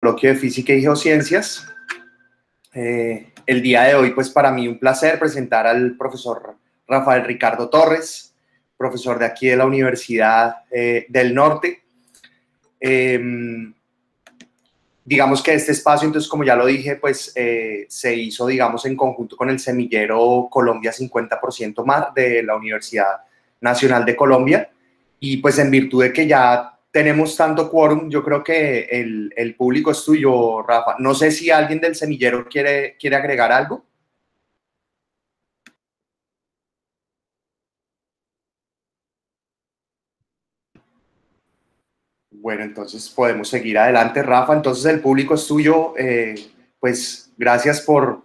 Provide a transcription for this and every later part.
coloquio de Física y Geociencias. El día de hoy, pues para mí un placer presentar al profesor Rafael Ricardo Torres, profesor de aquí de la Universidad del Norte. Digamos que este espacio, entonces, como ya lo dije, pues se hizo, digamos, en conjunto con el semillero Colombia 50% Mar de la Universidad Nacional de Colombia. Y pues en virtud de que ya tenemos tanto quórum, yo creo que el público es tuyo, Rafa. No sé si alguien del semillero quiere agregar algo. Bueno, entonces podemos seguir adelante, Rafa. Entonces el público es tuyo. Pues gracias por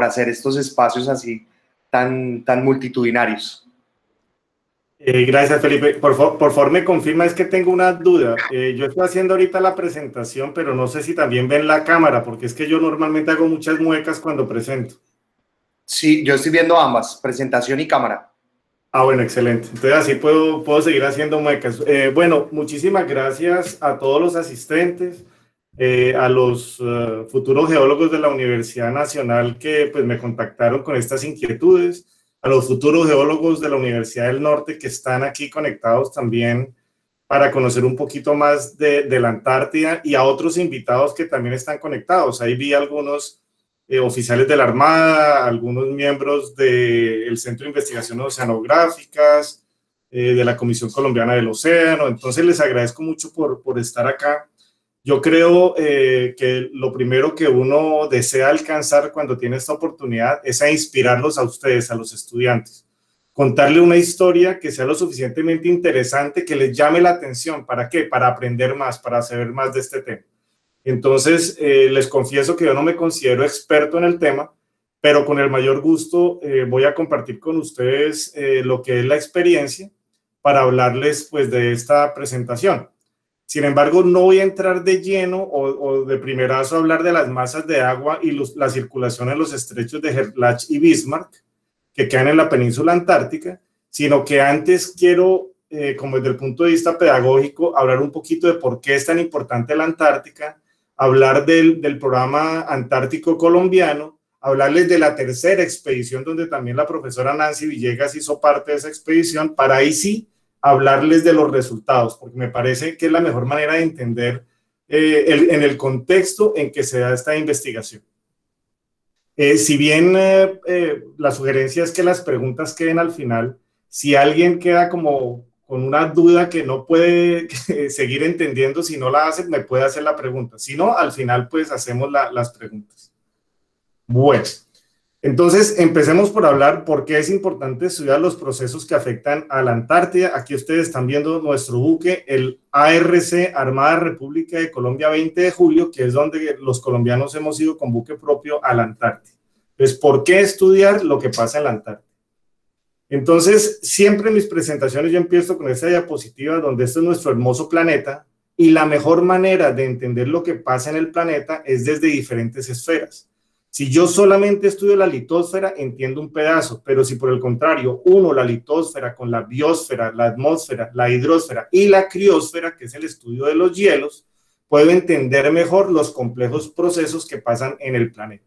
hacer estos espacios así tan multitudinarios. Gracias, Felipe. Por favor, me confirma, es que tengo una duda. Yo estoy haciendo ahorita la presentación, pero no sé si también ven la cámara, porque es que yo normalmente hago muchas muecas cuando presento. Sí, yo estoy viendo ambas, presentación y cámara. Bueno, excelente. Entonces así puedo seguir haciendo muecas. Bueno, muchísimas gracias a todos los asistentes, a los futuros geólogos de la Universidad Nacional que pues me contactaron con estas inquietudes, a los futuros geólogos de la Universidad del Norte que están aquí conectados también para conocer un poquito más de la Antártida, y a otros invitados que también están conectados. Ahí vi algunos oficiales de la Armada, algunos miembros del Centro de Investigaciones Oceanográficas, de la Comisión Colombiana del Océano. Entonces les agradezco mucho por estar acá. Yo creo que lo primero que uno desea alcanzar cuando tiene esta oportunidad es a inspirarlos a ustedes, a los estudiantes. Contarle una historia que sea lo suficientemente interesante, que les llame la atención. ¿Para qué? Para aprender más, para saber más de este tema. Entonces, les confieso que yo no me considero experto en el tema, pero con el mayor gusto voy a compartir con ustedes lo que es la experiencia para hablarles pues de esta presentación. Sin embargo, no voy a entrar de lleno o de primerazo a hablar de las masas de agua y la circulación en los estrechos de Gerlach y Bismarck, que quedan en la península antártica, sino que antes quiero, como desde el punto de vista pedagógico, hablar un poquito de por qué es tan importante la Antártica, hablar del programa antártico colombiano, hablarles de la tercera expedición, donde también la profesora Nancy Villegas hizo parte de esa expedición, para ahí sí hablarles de los resultados, porque me parece que es la mejor manera de entender en el contexto en que se da esta investigación. Si bien la sugerencia es que las preguntas queden al final, si alguien queda como con una duda que no puede seguir entendiendo, si no la hace, me puede hacer la pregunta. Si no, al final pues hacemos las preguntas. Bueno, entonces empecemos por hablar por qué es importante estudiar los procesos que afectan a la Antártida. Aquí ustedes están viendo nuestro buque, el ARC Armada República de Colombia 20 de julio, que es donde los colombianos hemos ido con buque propio a la Antártida. Entonces, ¿por qué estudiar lo que pasa en la Antártida? Entonces, siempre en mis presentaciones yo empiezo con esta diapositiva donde este es nuestro hermoso planeta, y la mejor manera de entender lo que pasa en el planeta es desde diferentes esferas. Si yo solamente estudio la litosfera, entiendo un pedazo, pero si por el contrario uno la litosfera con la biosfera, la atmósfera, la hidrosfera y la criosfera, que es el estudio de los hielos, puedo entender mejor los complejos procesos que pasan en el planeta.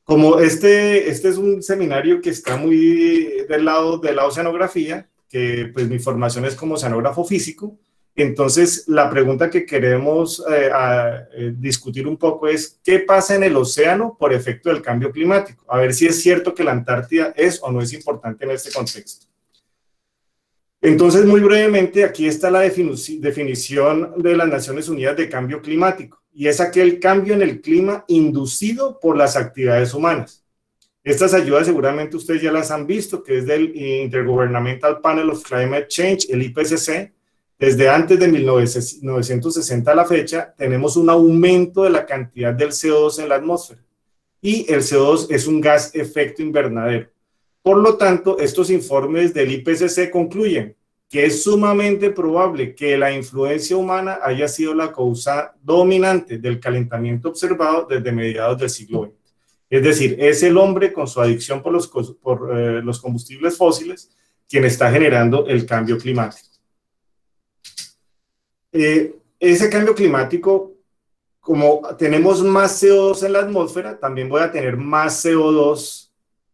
Como este es un seminario que está muy del lado de la oceanografía, que pues mi formación es como oceanógrafo físico, entonces la pregunta que queremos discutir un poco es ¿qué pasa en el océano por efecto del cambio climático? A ver si es cierto que la Antártida es o no es importante en este contexto. Entonces, muy brevemente, aquí está la definición de las Naciones Unidas de cambio climático, y es aquel cambio en el clima inducido por las actividades humanas. Estas ayudas seguramente ustedes ya las han visto, que es del Intergovernmental Panel of Climate Change, el IPCC. Desde antes de 1960 a la fecha, tenemos un aumento de la cantidad del CO2 en la atmósfera, y el CO2 es un gas efecto invernadero. Por lo tanto, estos informes del IPCC concluyen que es sumamente probable que la influencia humana haya sido la causa dominante del calentamiento observado desde mediados del siglo XX. Es decir, es el hombre con su adicción por los combustibles fósiles quien está generando el cambio climático. Ese cambio climático como tenemos más CO2 en la atmósfera, también voy a tener más CO2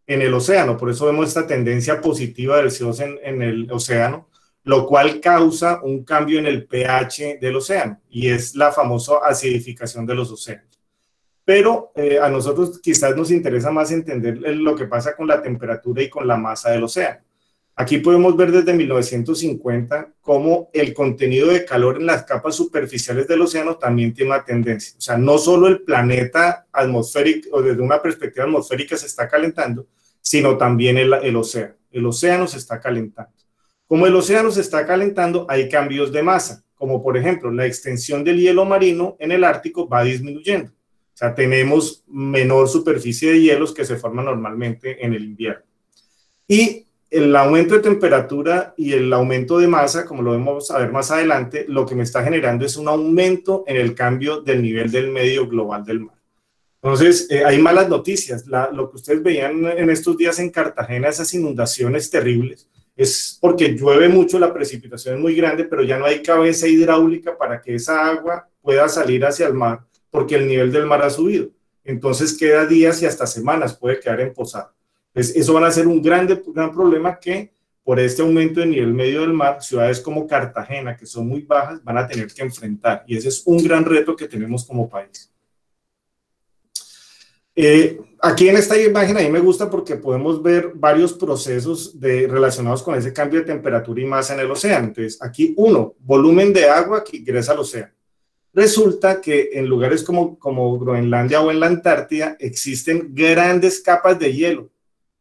en el océano. Por eso vemos esta tendencia positiva del CO2 en el océano, lo cual causa un cambio en el pH del océano, y es la famosa acidificación de los océanos. Pero a nosotros quizás nos interesa más entender lo que pasa con la temperatura y con la masa del océano. Aquí podemos ver desde 1950 cómo el contenido de calor en las capas superficiales del océano también tiene una tendencia. O sea, no solo el planeta atmosférico, o desde una perspectiva atmosférica se está calentando, sino también el océano. El océano se está calentando. Como el océano se está calentando, hay cambios de masa, como por ejemplo, la extensión del hielo marino en el Ártico va disminuyendo. O sea, tenemos menor superficie de hielos que se forman normalmente en el invierno. Y el aumento de temperatura y el aumento de masa, como lo vamos a ver más adelante, lo que me está generando es un aumento en el cambio del nivel del medio global del mar. Entonces, hay malas noticias. Lo que ustedes veían en estos días en Cartagena, esas inundaciones terribles, es porque llueve mucho, la precipitación es muy grande, pero ya no hay cabeza hidráulica para que esa agua pueda salir hacia el mar, porque el nivel del mar ha subido. Entonces, queda días y hasta semanas, puede quedar emposado. Entonces, eso van a ser un gran problema que, por este aumento del nivel medio del mar, ciudades como Cartagena, que son muy bajas, van a tener que enfrentar. Y ese es un gran reto que tenemos como país. Aquí en esta imagen a mí me gusta porque podemos ver varios procesos relacionados con ese cambio de temperatura y masa en el océano. Entonces, aquí volumen de agua que ingresa al océano. Resulta que en lugares como Groenlandia o en la Antártida existen grandes capas de hielo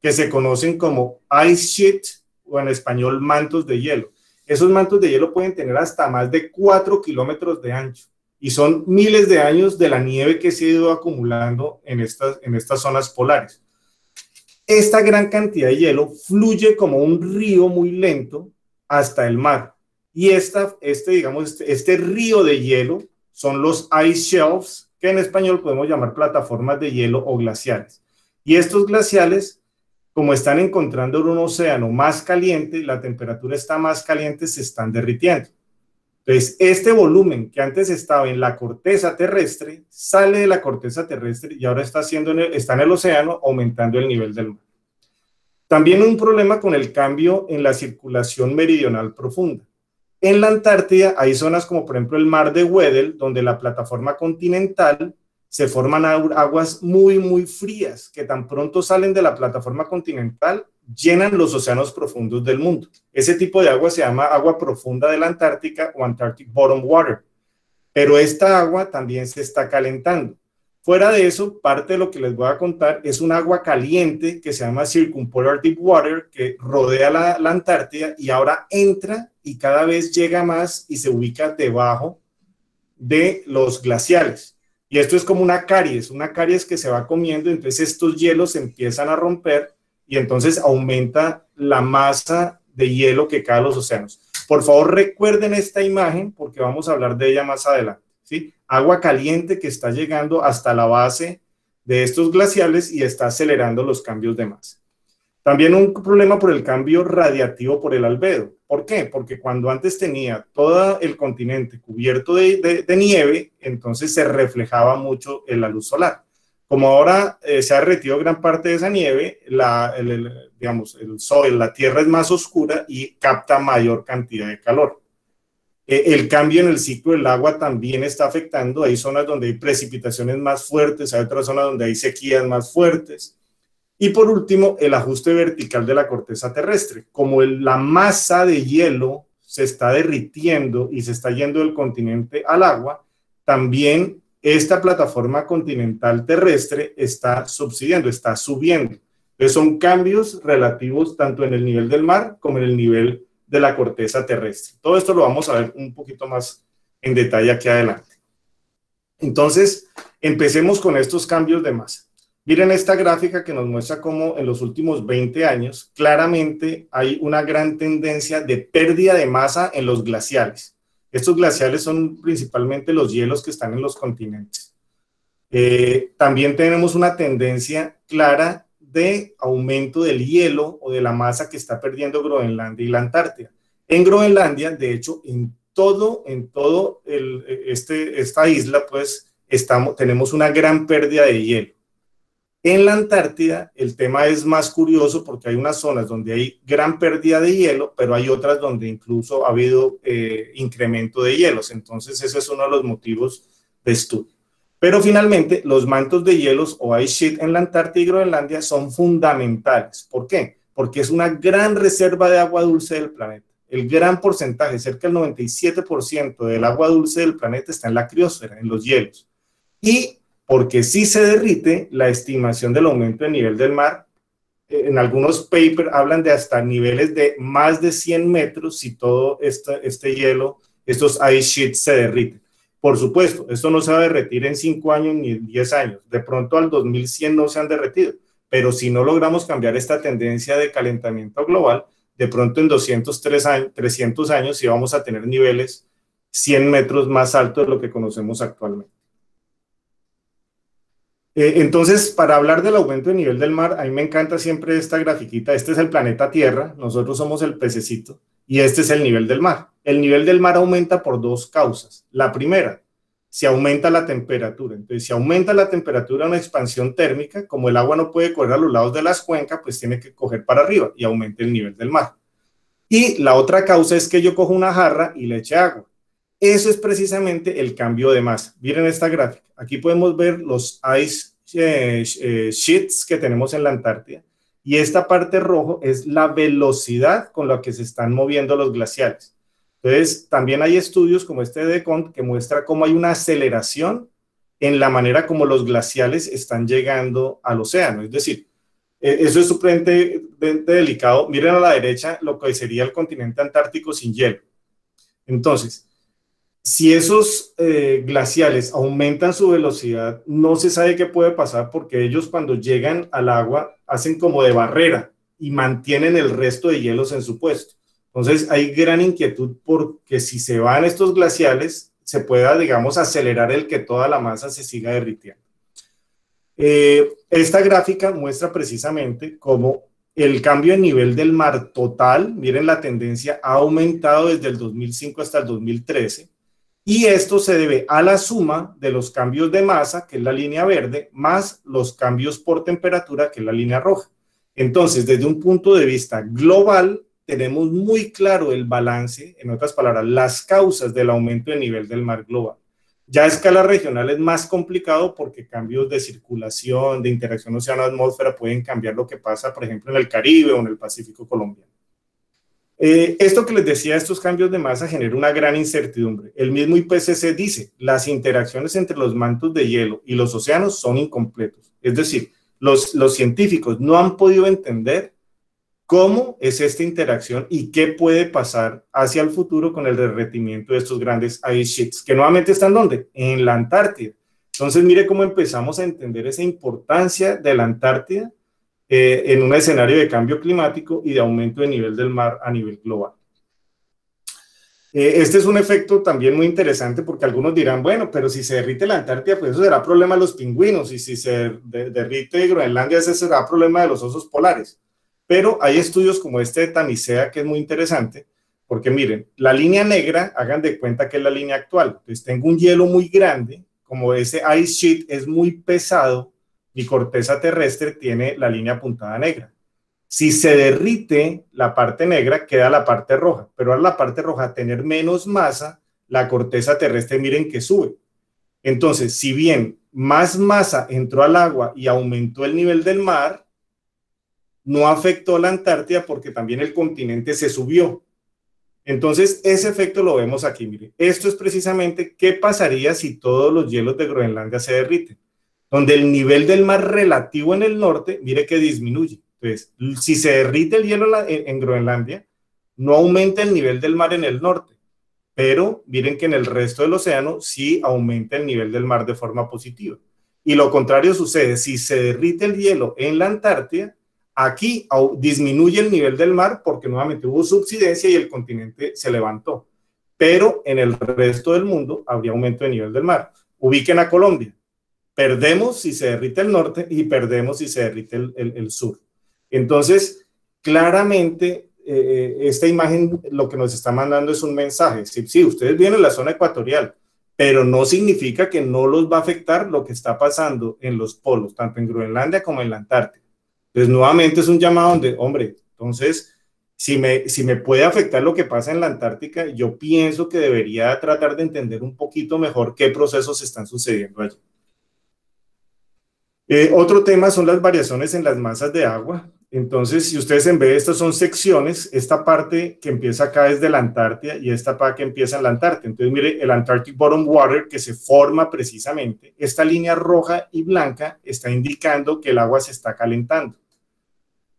que se conocen como ice sheet, o en español mantos de hielo. Esos mantos de hielo pueden tener hasta más de 4 kilómetros de ancho y son miles de años de la nieve que se ha ido acumulando en estas zonas polares. Esta gran cantidad de hielo fluye como un río muy lento hasta el mar, y este río de hielo son los ice shelves, que en español podemos llamar plataformas de hielo o glaciares. Y estos glaciales, como están encontrando en un océano más caliente, la temperatura está más caliente, se están derritiendo. Entonces, este volumen que antes estaba en la corteza terrestre, sale de la corteza terrestre y ahora está en el océano, aumentando el nivel del mar. También un problema con el cambio en la circulación meridional profunda. En la Antártida hay zonas como por ejemplo el mar de Weddell, donde la plataforma continental se forman aguas muy, muy frías, que tan pronto salen de la plataforma continental, llenan los océanos profundos del mundo. Ese tipo de agua se llama agua profunda de la Antártica o Antarctic Bottom Water. Pero esta agua también se está calentando. Fuera de eso, parte de lo que les voy a contar es un agua caliente que se llama Circumpolar Deep Water, que rodea la Antártida y ahora entra y cada vez llega más y se ubica debajo de los glaciales. Y esto es como una caries que se va comiendo, entonces estos hielos se empiezan a romper y entonces aumenta la masa de hielo que cae a los océanos. Por favor, recuerden esta imagen porque vamos a hablar de ella más adelante, ¿sí? Agua caliente que está llegando hasta la base de estos glaciales y está acelerando los cambios de masa. También un problema por el cambio radiativo por el albedo. ¿Por qué? Porque cuando antes tenía todo el continente cubierto de nieve, entonces se reflejaba mucho en la luz solar. Como ahora se ha derretido gran parte de esa nieve, el sol, la Tierra es más oscura y capta mayor cantidad de calor. El cambio en el ciclo del agua también está afectando. Hay zonas donde hay precipitaciones más fuertes, hay otras zonas donde hay sequías más fuertes. Y por último, el ajuste vertical de la corteza terrestre. Como la masa de hielo se está derritiendo y se está yendo del continente al agua, también esta plataforma continental terrestre está subsidiando, está subiendo. Entonces son cambios relativos tanto en el nivel del mar como en el nivel de la corteza terrestre. Todo esto lo vamos a ver un poquito más en detalle aquí adelante. Entonces, empecemos con estos cambios de masa. Miren esta gráfica que nos muestra cómo en los últimos 20 años claramente hay una gran tendencia de pérdida de masa en los glaciales. Estos glaciales son principalmente los hielos que están en los continentes. También tenemos una tendencia clara de aumento del hielo o de la masa que está perdiendo Groenlandia y la Antártida. En Groenlandia, de hecho, en todo esta isla, pues, tenemos una gran pérdida de hielo. En la Antártida el tema es más curioso porque hay unas zonas donde hay gran pérdida de hielo, pero hay otras donde incluso ha habido incremento de hielos. Entonces ese es uno de los motivos de estudio. Pero finalmente los mantos de hielos o ice sheet en la Antártida y Groenlandia son fundamentales. ¿Por qué? Porque es una gran reserva de agua dulce del planeta. El gran porcentaje, cerca del 97% del agua dulce del planeta está en la criosfera, en los hielos. Y porque si se derrite, la estimación del aumento del nivel del mar, en algunos papers hablan de hasta niveles de más de 100 metros si todo este hielo, estos ice sheets se derriten. Por supuesto, esto no se va a derretir en 5 años ni en 10 años. De pronto al 2100 no se han derretido, pero si no logramos cambiar esta tendencia de calentamiento global, de pronto en 300 años sí vamos a tener niveles 100 metros más altos de lo que conocemos actualmente. Entonces, para hablar del aumento del nivel del mar, a mí me encanta siempre esta grafiquita. Este es el planeta Tierra, nosotros somos el pececito, y este es el nivel del mar. El nivel del mar aumenta por dos causas. La primera, se aumenta la temperatura. Entonces, si aumenta la temperatura, una expansión térmica, como el agua no puede correr a los lados de las cuencas, pues tiene que coger para arriba y aumenta el nivel del mar. Y la otra causa es que yo cojo una jarra y le eche agua. Eso es precisamente el cambio de masa. Miren esta gráfica. Aquí podemos ver los ice sheets que tenemos en la Antártida. Y esta parte rojo es la velocidad con la que se están moviendo los glaciares. Entonces, también hay estudios como este de Decont que muestra cómo hay una aceleración en la manera como los glaciares están llegando al océano. Es decir, eso es supremamente delicado. Miren a la derecha lo que sería el continente antártico sin hielo. Entonces, si esos glaciales aumentan su velocidad, no se sabe qué puede pasar porque ellos cuando llegan al agua hacen como de barrera y mantienen el resto de hielos en su puesto. Entonces hay gran inquietud porque si se van estos glaciales, se pueda, digamos, acelerar el que toda la masa se siga derritiendo. Esta gráfica muestra precisamente cómo el cambio de nivel del mar total, miren la tendencia, ha aumentado desde el 2005 hasta el 2013. Y esto se debe a la suma de los cambios de masa, que es la línea verde, más los cambios por temperatura, que es la línea roja. Entonces, desde un punto de vista global, tenemos muy claro el balance, en otras palabras, las causas del aumento de nivel del mar global. Ya a escala regional es más complicado porque cambios de circulación, de interacción océano-atmósfera pueden cambiar lo que pasa, por ejemplo, en el Caribe o en el Pacífico colombiano. Esto que les decía, estos cambios de masa genera una gran incertidumbre. El mismo IPCC dice, las interacciones entre los mantos de hielo y los océanos son incompletos. Es decir, los científicos no han podido entender cómo es esta interacción y qué puede pasar hacia el futuro con el derretimiento de estos grandes ice sheets, que nuevamente están ¿dónde? En la Antártida. Entonces, mire cómo empezamos a entender esa importancia de la Antártida en un escenario de cambio climático y de aumento de nivel del mar a nivel global. Este es un efecto también muy interesante porque algunos dirán, bueno, pero si se derrite la Antártida, pues eso será problema de los pingüinos, y si se derrite Groenlandia, ese será problema de los osos polares. Pero hay estudios como este de Tamisea que es muy interesante, porque miren, la línea negra, hagan de cuenta que es la línea actual. Entonces tengo un hielo muy grande, como ese ice sheet es muy pesado, mi corteza terrestre tiene la línea apuntada negra. Si se derrite la parte negra, queda la parte roja, pero ahora la parte roja tener menos masa, la corteza terrestre miren que sube. Entonces, si bien más masa entró al agua y aumentó el nivel del mar, no afectó la Antártida porque también el continente se subió. Entonces, ese efecto lo vemos aquí, miren. Esto es precisamente qué pasaría si todos los hielos de Groenlandia se derriten, donde el nivel del mar relativo en el norte, mire que disminuye. Entonces, si se derrite el hielo en Groenlandia, no aumenta el nivel del mar en el norte, pero miren que en el resto del océano sí aumenta el nivel del mar de forma positiva. Y lo contrario sucede, si se derrite el hielo en la Antártida, aquí disminuye el nivel del mar porque nuevamente hubo subsidencia y el continente se levantó. Pero en el resto del mundo habría aumento de nivel del mar. Ubiquen a Colombia. Perdemos si se derrite el norte y perdemos si se derrite el sur. Entonces, claramente, esta imagen lo que nos está mandando es un mensaje. Sí, ustedes vienen en la zona ecuatorial, pero no significa que no los va a afectar lo que está pasando en los polos, tanto en Groenlandia como en la Antártida. Entonces, nuevamente es un llamado donde, hombre, entonces, si me puede afectar lo que pasa en la Antártica, yo pienso que debería tratar de entender un poquito mejor qué procesos están sucediendo allí. Otro tema son las variaciones en las masas de agua. Entonces, si ustedes en vez de estas son secciones, esta parte que empieza acá es de la Antártida y esta parte que empieza en la Antártida. Entonces, mire, el Antarctic Bottom Water que se forma precisamente, esta línea roja y blanca está indicando que el agua se está calentando.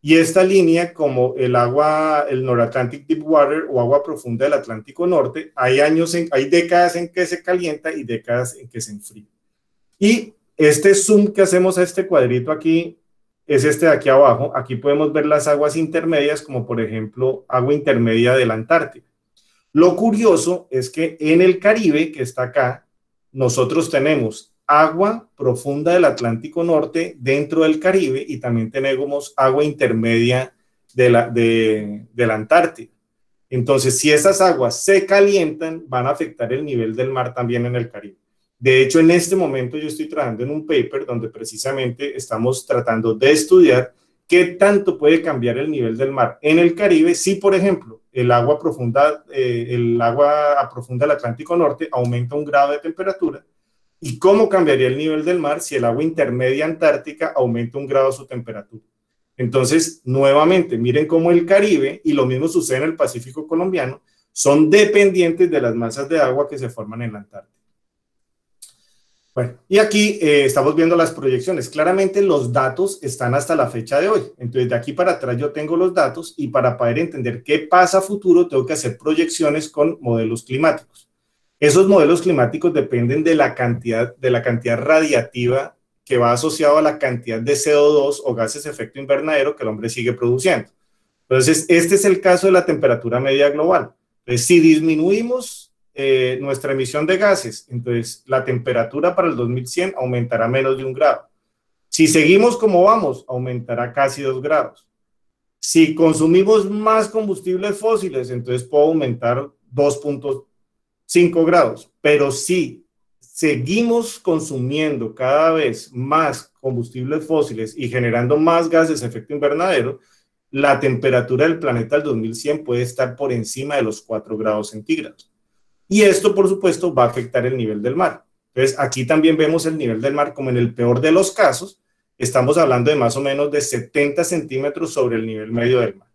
Y esta línea, como el agua, el North Atlantic Deep Water o agua profunda del Atlántico Norte, hay décadas en que se calienta y décadas en que se enfría. Y este zoom que hacemos a este cuadrito aquí es este de aquí abajo. Aquí podemos ver las aguas intermedias, como por ejemplo agua intermedia de la Antártida. Lo curioso es que en el Caribe, que está acá, nosotros tenemos agua profunda del Atlántico Norte dentro del Caribe y también tenemos agua intermedia de la Antártida. Entonces, si esas aguas se calientan, van a afectar el nivel del mar también en el Caribe. De hecho, en este momento yo estoy trabajando en un paper donde precisamente estamos tratando de estudiar qué tanto puede cambiar el nivel del mar en el Caribe si, por ejemplo, el agua profunda del Atlántico Norte aumenta 1 grado de temperatura y cómo cambiaría el nivel del mar si el agua intermedia antártica aumenta 1 grado su temperatura. Entonces, nuevamente, miren cómo el Caribe, y lo mismo sucede en el Pacífico colombiano, son dependientes de las masas de agua que se forman en la Antártida. Bueno, y aquí estamos viendo las proyecciones. Claramente los datos están hasta la fecha de hoy. Entonces, de aquí para atrás yo tengo los datos y para poder entender qué pasa a futuro tengo que hacer proyecciones con modelos climáticos. Esos modelos climáticos dependen de la cantidad radiativa que va asociado a la cantidad de CO2 o gases de efecto invernadero que el hombre sigue produciendo. Entonces, este es el caso de la temperatura media global. Entonces, si disminuimos nuestra emisión de gases, entonces la temperatura para el 2100 aumentará menos de 1 grado. Si seguimos como vamos, aumentará casi 2 grados. Si consumimos más combustibles fósiles, entonces puede aumentar 2.5 grados. Pero si seguimos consumiendo cada vez más combustibles fósiles y generando más gases de efecto invernadero, la temperatura del planeta al 2100 puede estar por encima de los 4 grados centígrados. Y esto, por supuesto, va a afectar el nivel del mar. Entonces, aquí también vemos el nivel del mar como en el peor de los casos, estamos hablando de más o menos de 70 centímetros sobre el nivel medio del mar.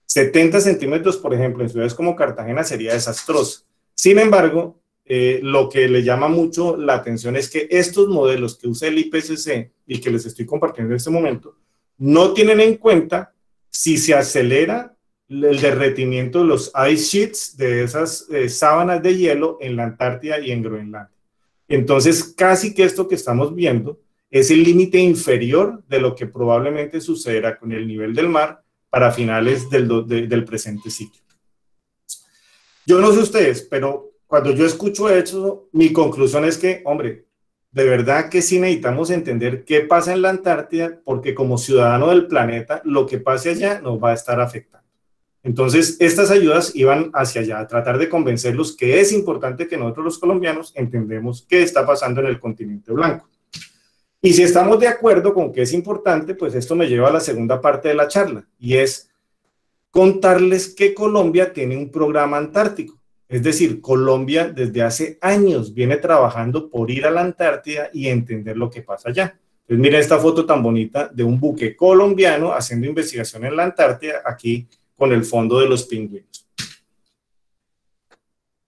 70 centímetros, por ejemplo, en ciudades como Cartagena sería desastroso. Sin embargo, lo que le llama mucho la atención es que estos modelos que usa el IPCC y que les estoy compartiendo en este momento, no tienen en cuenta si se acelera el derretimiento de los ice sheets, de esas sábanas de hielo en la Antártida y en Groenlandia. Entonces, casi que esto que estamos viendo es el límite inferior de lo que probablemente sucederá con el nivel del mar para finales del presente ciclo. Yo no sé ustedes, pero cuando yo escucho eso, mi conclusión es que, hombre, de verdad que sí necesitamos entender qué pasa en la Antártida, porque como ciudadano del planeta, lo que pase allá nos va a estar afectando. Entonces, estas ayudas iban hacia allá, a tratar de convencerlos que es importante que nosotros los colombianos entendemos qué está pasando en el continente blanco. Y si estamos de acuerdo con que es importante, pues esto me lleva a la segunda parte de la charla, y es contarles que Colombia tiene un programa antártico. Es decir, Colombia desde hace años viene trabajando por ir a la Antártida y entender lo que pasa allá. Entonces, miren esta foto tan bonita de un buque colombiano haciendo investigación en la Antártida, aquí con el fondo de los pingüinos.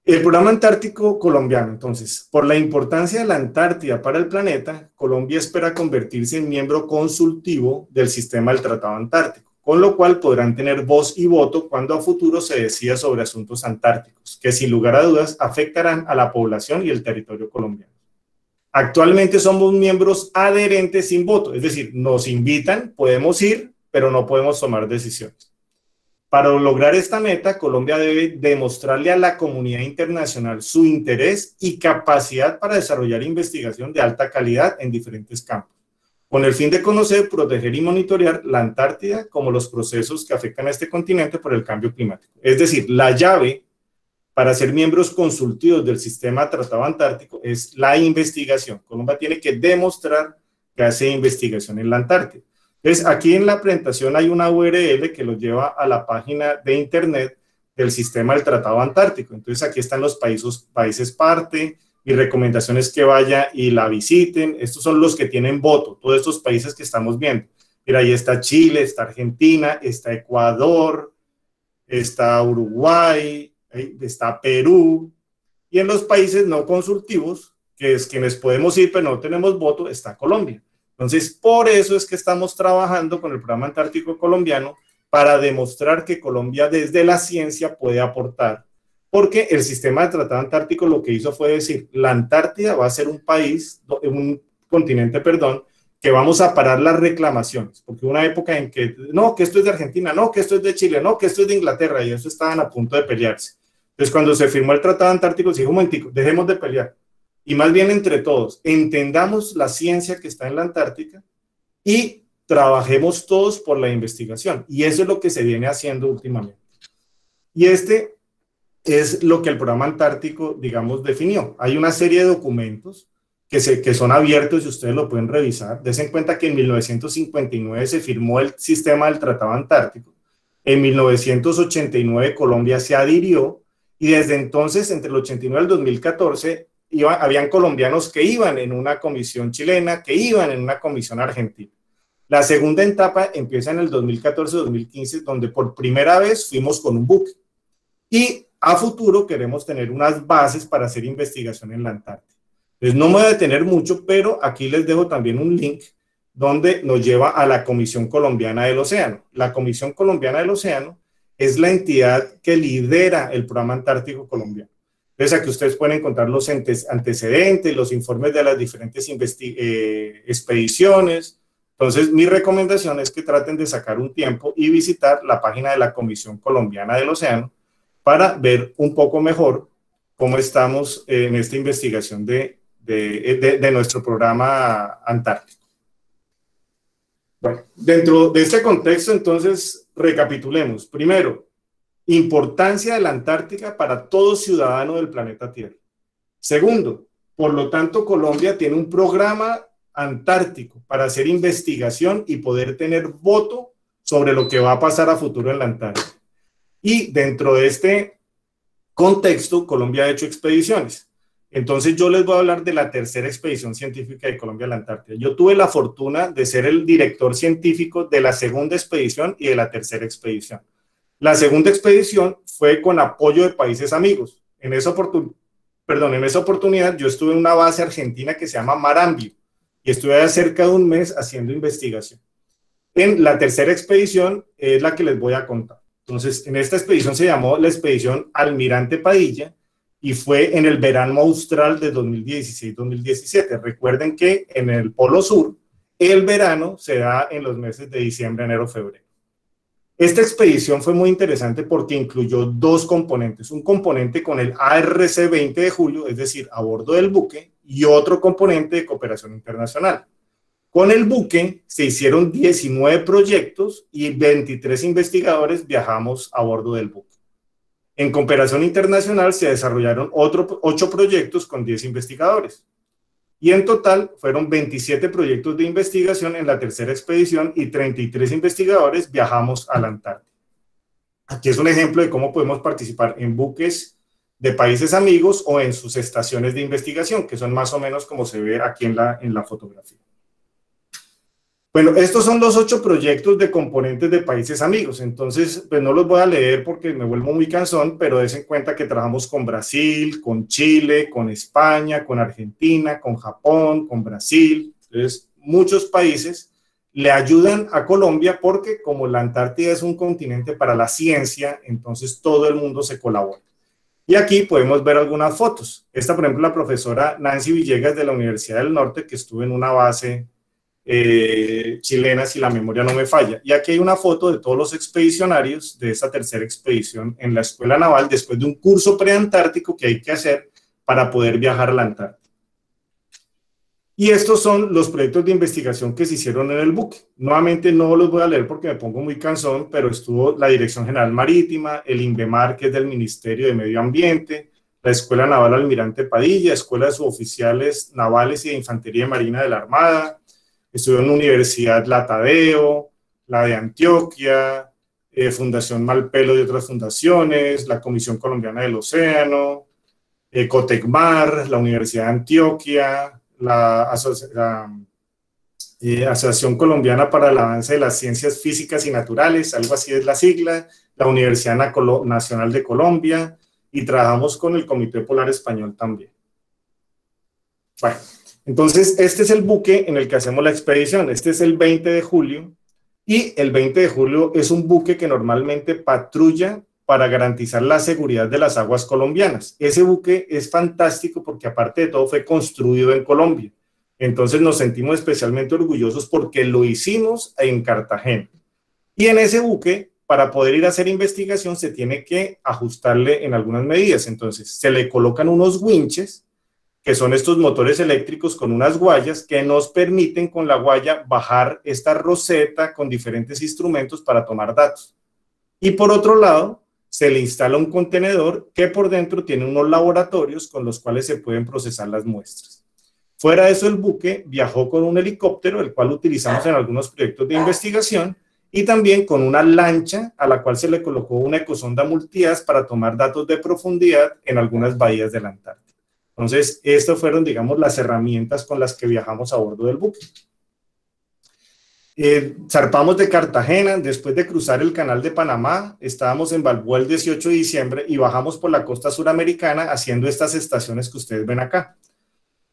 El programa antártico colombiano, entonces, por la importancia de la Antártida para el planeta, Colombia espera convertirse en miembro consultivo del sistema del Tratado Antártico, con lo cual podrán tener voz y voto cuando a futuro se decida sobre asuntos antárticos, que sin lugar a dudas afectarán a la población y el territorio colombiano. Actualmente somos miembros adherentes sin voto, es decir, nos invitan, podemos ir, pero no podemos tomar decisiones. Para lograr esta meta, Colombia debe demostrarle a la comunidad internacional su interés y capacidad para desarrollar investigación de alta calidad en diferentes campos, con el fin de conocer, proteger y monitorear la Antártida como los procesos que afectan a este continente por el cambio climático. Es decir, la llave para ser miembros consultivos del sistema Tratado Antártico es la investigación. Colombia tiene que demostrar que hace investigación en la Antártida. Entonces, aquí en la presentación hay una URL que los lleva a la página de internet del sistema del Tratado Antártico. Entonces, aquí están los países parte. Mi recomendación es que vaya y la visiten. Estos son los que tienen voto, todos estos países que estamos viendo. Mira, ahí está Chile, está Argentina, está Ecuador, está Uruguay, está Perú. Y en los países no consultivos, que es quienes podemos ir, pero no tenemos voto, está Colombia. Entonces, por eso es que estamos trabajando con el Programa Antártico Colombiano para demostrar que Colombia desde la ciencia puede aportar. Porque el sistema de Tratado Antártico lo que hizo fue decir, la Antártida va a ser un continente, que vamos a parar las reclamaciones. Porque hubo una época en que, no, que esto es de Argentina, no, que esto es de Chile, no, que esto es de Inglaterra, y eso estaban a punto de pelearse. Entonces, cuando se firmó el Tratado Antártico, se dijo, un momentico, dejemos de pelear. Y más bien entre todos, entendamos la ciencia que está en la Antártica y trabajemos todos por la investigación. Y eso es lo que se viene haciendo últimamente. Y este es lo que el Programa Antártico, digamos, definió. Hay una serie de documentos que son abiertos y ustedes lo pueden revisar. Dense en cuenta que en 1959 se firmó el sistema del Tratado Antártico. En 1989 Colombia se adhirió y desde entonces, entre el 89 y el 2014, habían colombianos que iban en una comisión chilena, que iban en una comisión argentina. La segunda etapa empieza en el 2014-2015, donde por primera vez fuimos con un buque. Y a futuro queremos tener unas bases para hacer investigación en la Antártida. Entonces no me voy a detener mucho, pero aquí les dejo también un link donde nos lleva a la Comisión Colombiana del Océano. La Comisión Colombiana del Océano es la entidad que lidera el Programa Antártico Colombiano. Entonces aquí ustedes pueden encontrar los antecedentes, los informes de las diferentes expediciones. Entonces mi recomendación es que traten de sacar un tiempo y visitar la página de la Comisión Colombiana del Océano para ver un poco mejor cómo estamos en esta investigación de nuestro programa antártico. Bueno, dentro de este contexto, entonces, recapitulemos. Primero, importancia de la Antártica para todo ciudadano del planeta Tierra. Segundo, por lo tanto, Colombia tiene un programa antártico para hacer investigación y poder tener voto sobre lo que va a pasar a futuro en la Antártica. Y dentro de este contexto, Colombia ha hecho expediciones. Entonces yo les voy a hablar de la tercera expedición científica de Colombia a la Antártida. Yo tuve la fortuna de ser el director científico de la segunda expedición y de la tercera expedición. La segunda expedición fue con apoyo de países amigos. En esa oportunidad yo estuve en una base argentina que se llama Marambio y estuve allá cerca de un mes haciendo investigación. En la tercera expedición es la que les voy a contar. Entonces, en esta expedición se llamó la expedición Almirante Padilla y fue en el verano austral de 2016-2017. Recuerden que en el Polo Sur el verano se da en los meses de diciembre, enero, febrero. Esta expedición fue muy interesante porque incluyó dos componentes. Un componente con el ARC 20 de julio, es decir, a bordo del buque, y otro componente de cooperación internacional. Con el buque se hicieron 19 proyectos y 23 investigadores viajamos a bordo del buque. En cooperación internacional se desarrollaron 8 proyectos con 10 investigadores. Y en total fueron 27 proyectos de investigación en la tercera expedición y 33 investigadores viajamos a la Antártida. Aquí es un ejemplo de cómo podemos participar en buques de países amigos o en sus estaciones de investigación, que son más o menos como se ve aquí en la fotografía. Bueno, estos son los 8 proyectos de componentes de países amigos, entonces pues no los voy a leer porque me vuelvo muy cansón, pero des en cuenta que trabajamos con Brasil, con Chile, con España, con Argentina, con Japón, con Brasil. Entonces muchos países le ayudan a Colombia porque como la Antártida es un continente para la ciencia, entonces todo el mundo se colabora. Y aquí podemos ver algunas fotos. Esta, por ejemplo, la profesora Nancy Villegas de la Universidad del Norte, que estuvo en una base chilena, si la memoria no me falla. Y aquí hay una foto de todos los expedicionarios de esta tercera expedición en la Escuela Naval después de un curso preantártico que hay que hacer para poder viajar a la Antártida. Y estos son los proyectos de investigación que se hicieron en el buque. Nuevamente no los voy a leer porque me pongo muy cansón, pero estuvo la Dirección General Marítima, el INVEMAR, que es del Ministerio de Medio Ambiente, la Escuela Naval Almirante Padilla, Escuela de Suboficiales Navales y de Infantería Marina de la Armada, estuvo en la Universidad La Tadeo, la de Antioquia, Fundación Malpelo y otras fundaciones, la Comisión Colombiana del Océano, Cotecmar, la Universidad de Antioquia, la Asociación Colombiana para el Avance de las Ciencias Físicas y Naturales, algo así es la sigla, la Universidad Nacional de Colombia, y trabajamos con el Comité Polar Español también. Bueno, entonces este es el buque en el que hacemos la expedición. Este es el 20 de julio, y el 20 de julio es un buque que normalmente patrulla para garantizar la seguridad de las aguas colombianas. Ese buque es fantástico porque aparte de todo fue construido en Colombia. Entonces nos sentimos especialmente orgullosos porque lo hicimos en Cartagena. Y en ese buque, para poder ir a hacer investigación, se tiene que ajustarle en algunas medidas. Entonces se le colocan unos winches, que son estos motores eléctricos con unas guayas que nos permiten con la guaya bajar esta roseta con diferentes instrumentos para tomar datos. Y por otro lado, se le instala un contenedor que por dentro tiene unos laboratorios con los cuales se pueden procesar las muestras. Fuera de eso, el buque viajó con un helicóptero, el cual utilizamos en algunos proyectos de investigación, y también con una lancha a la cual se le colocó una ecosonda multihaz para tomar datos de profundidad en algunas bahías de la Antártida. Entonces, estas fueron, digamos, las herramientas con las que viajamos a bordo del buque. Zarpamos de Cartagena, después de cruzar el canal de Panamá, estábamos en Balboa el 18 de diciembre y bajamos por la costa suramericana haciendo estas estaciones que ustedes ven acá.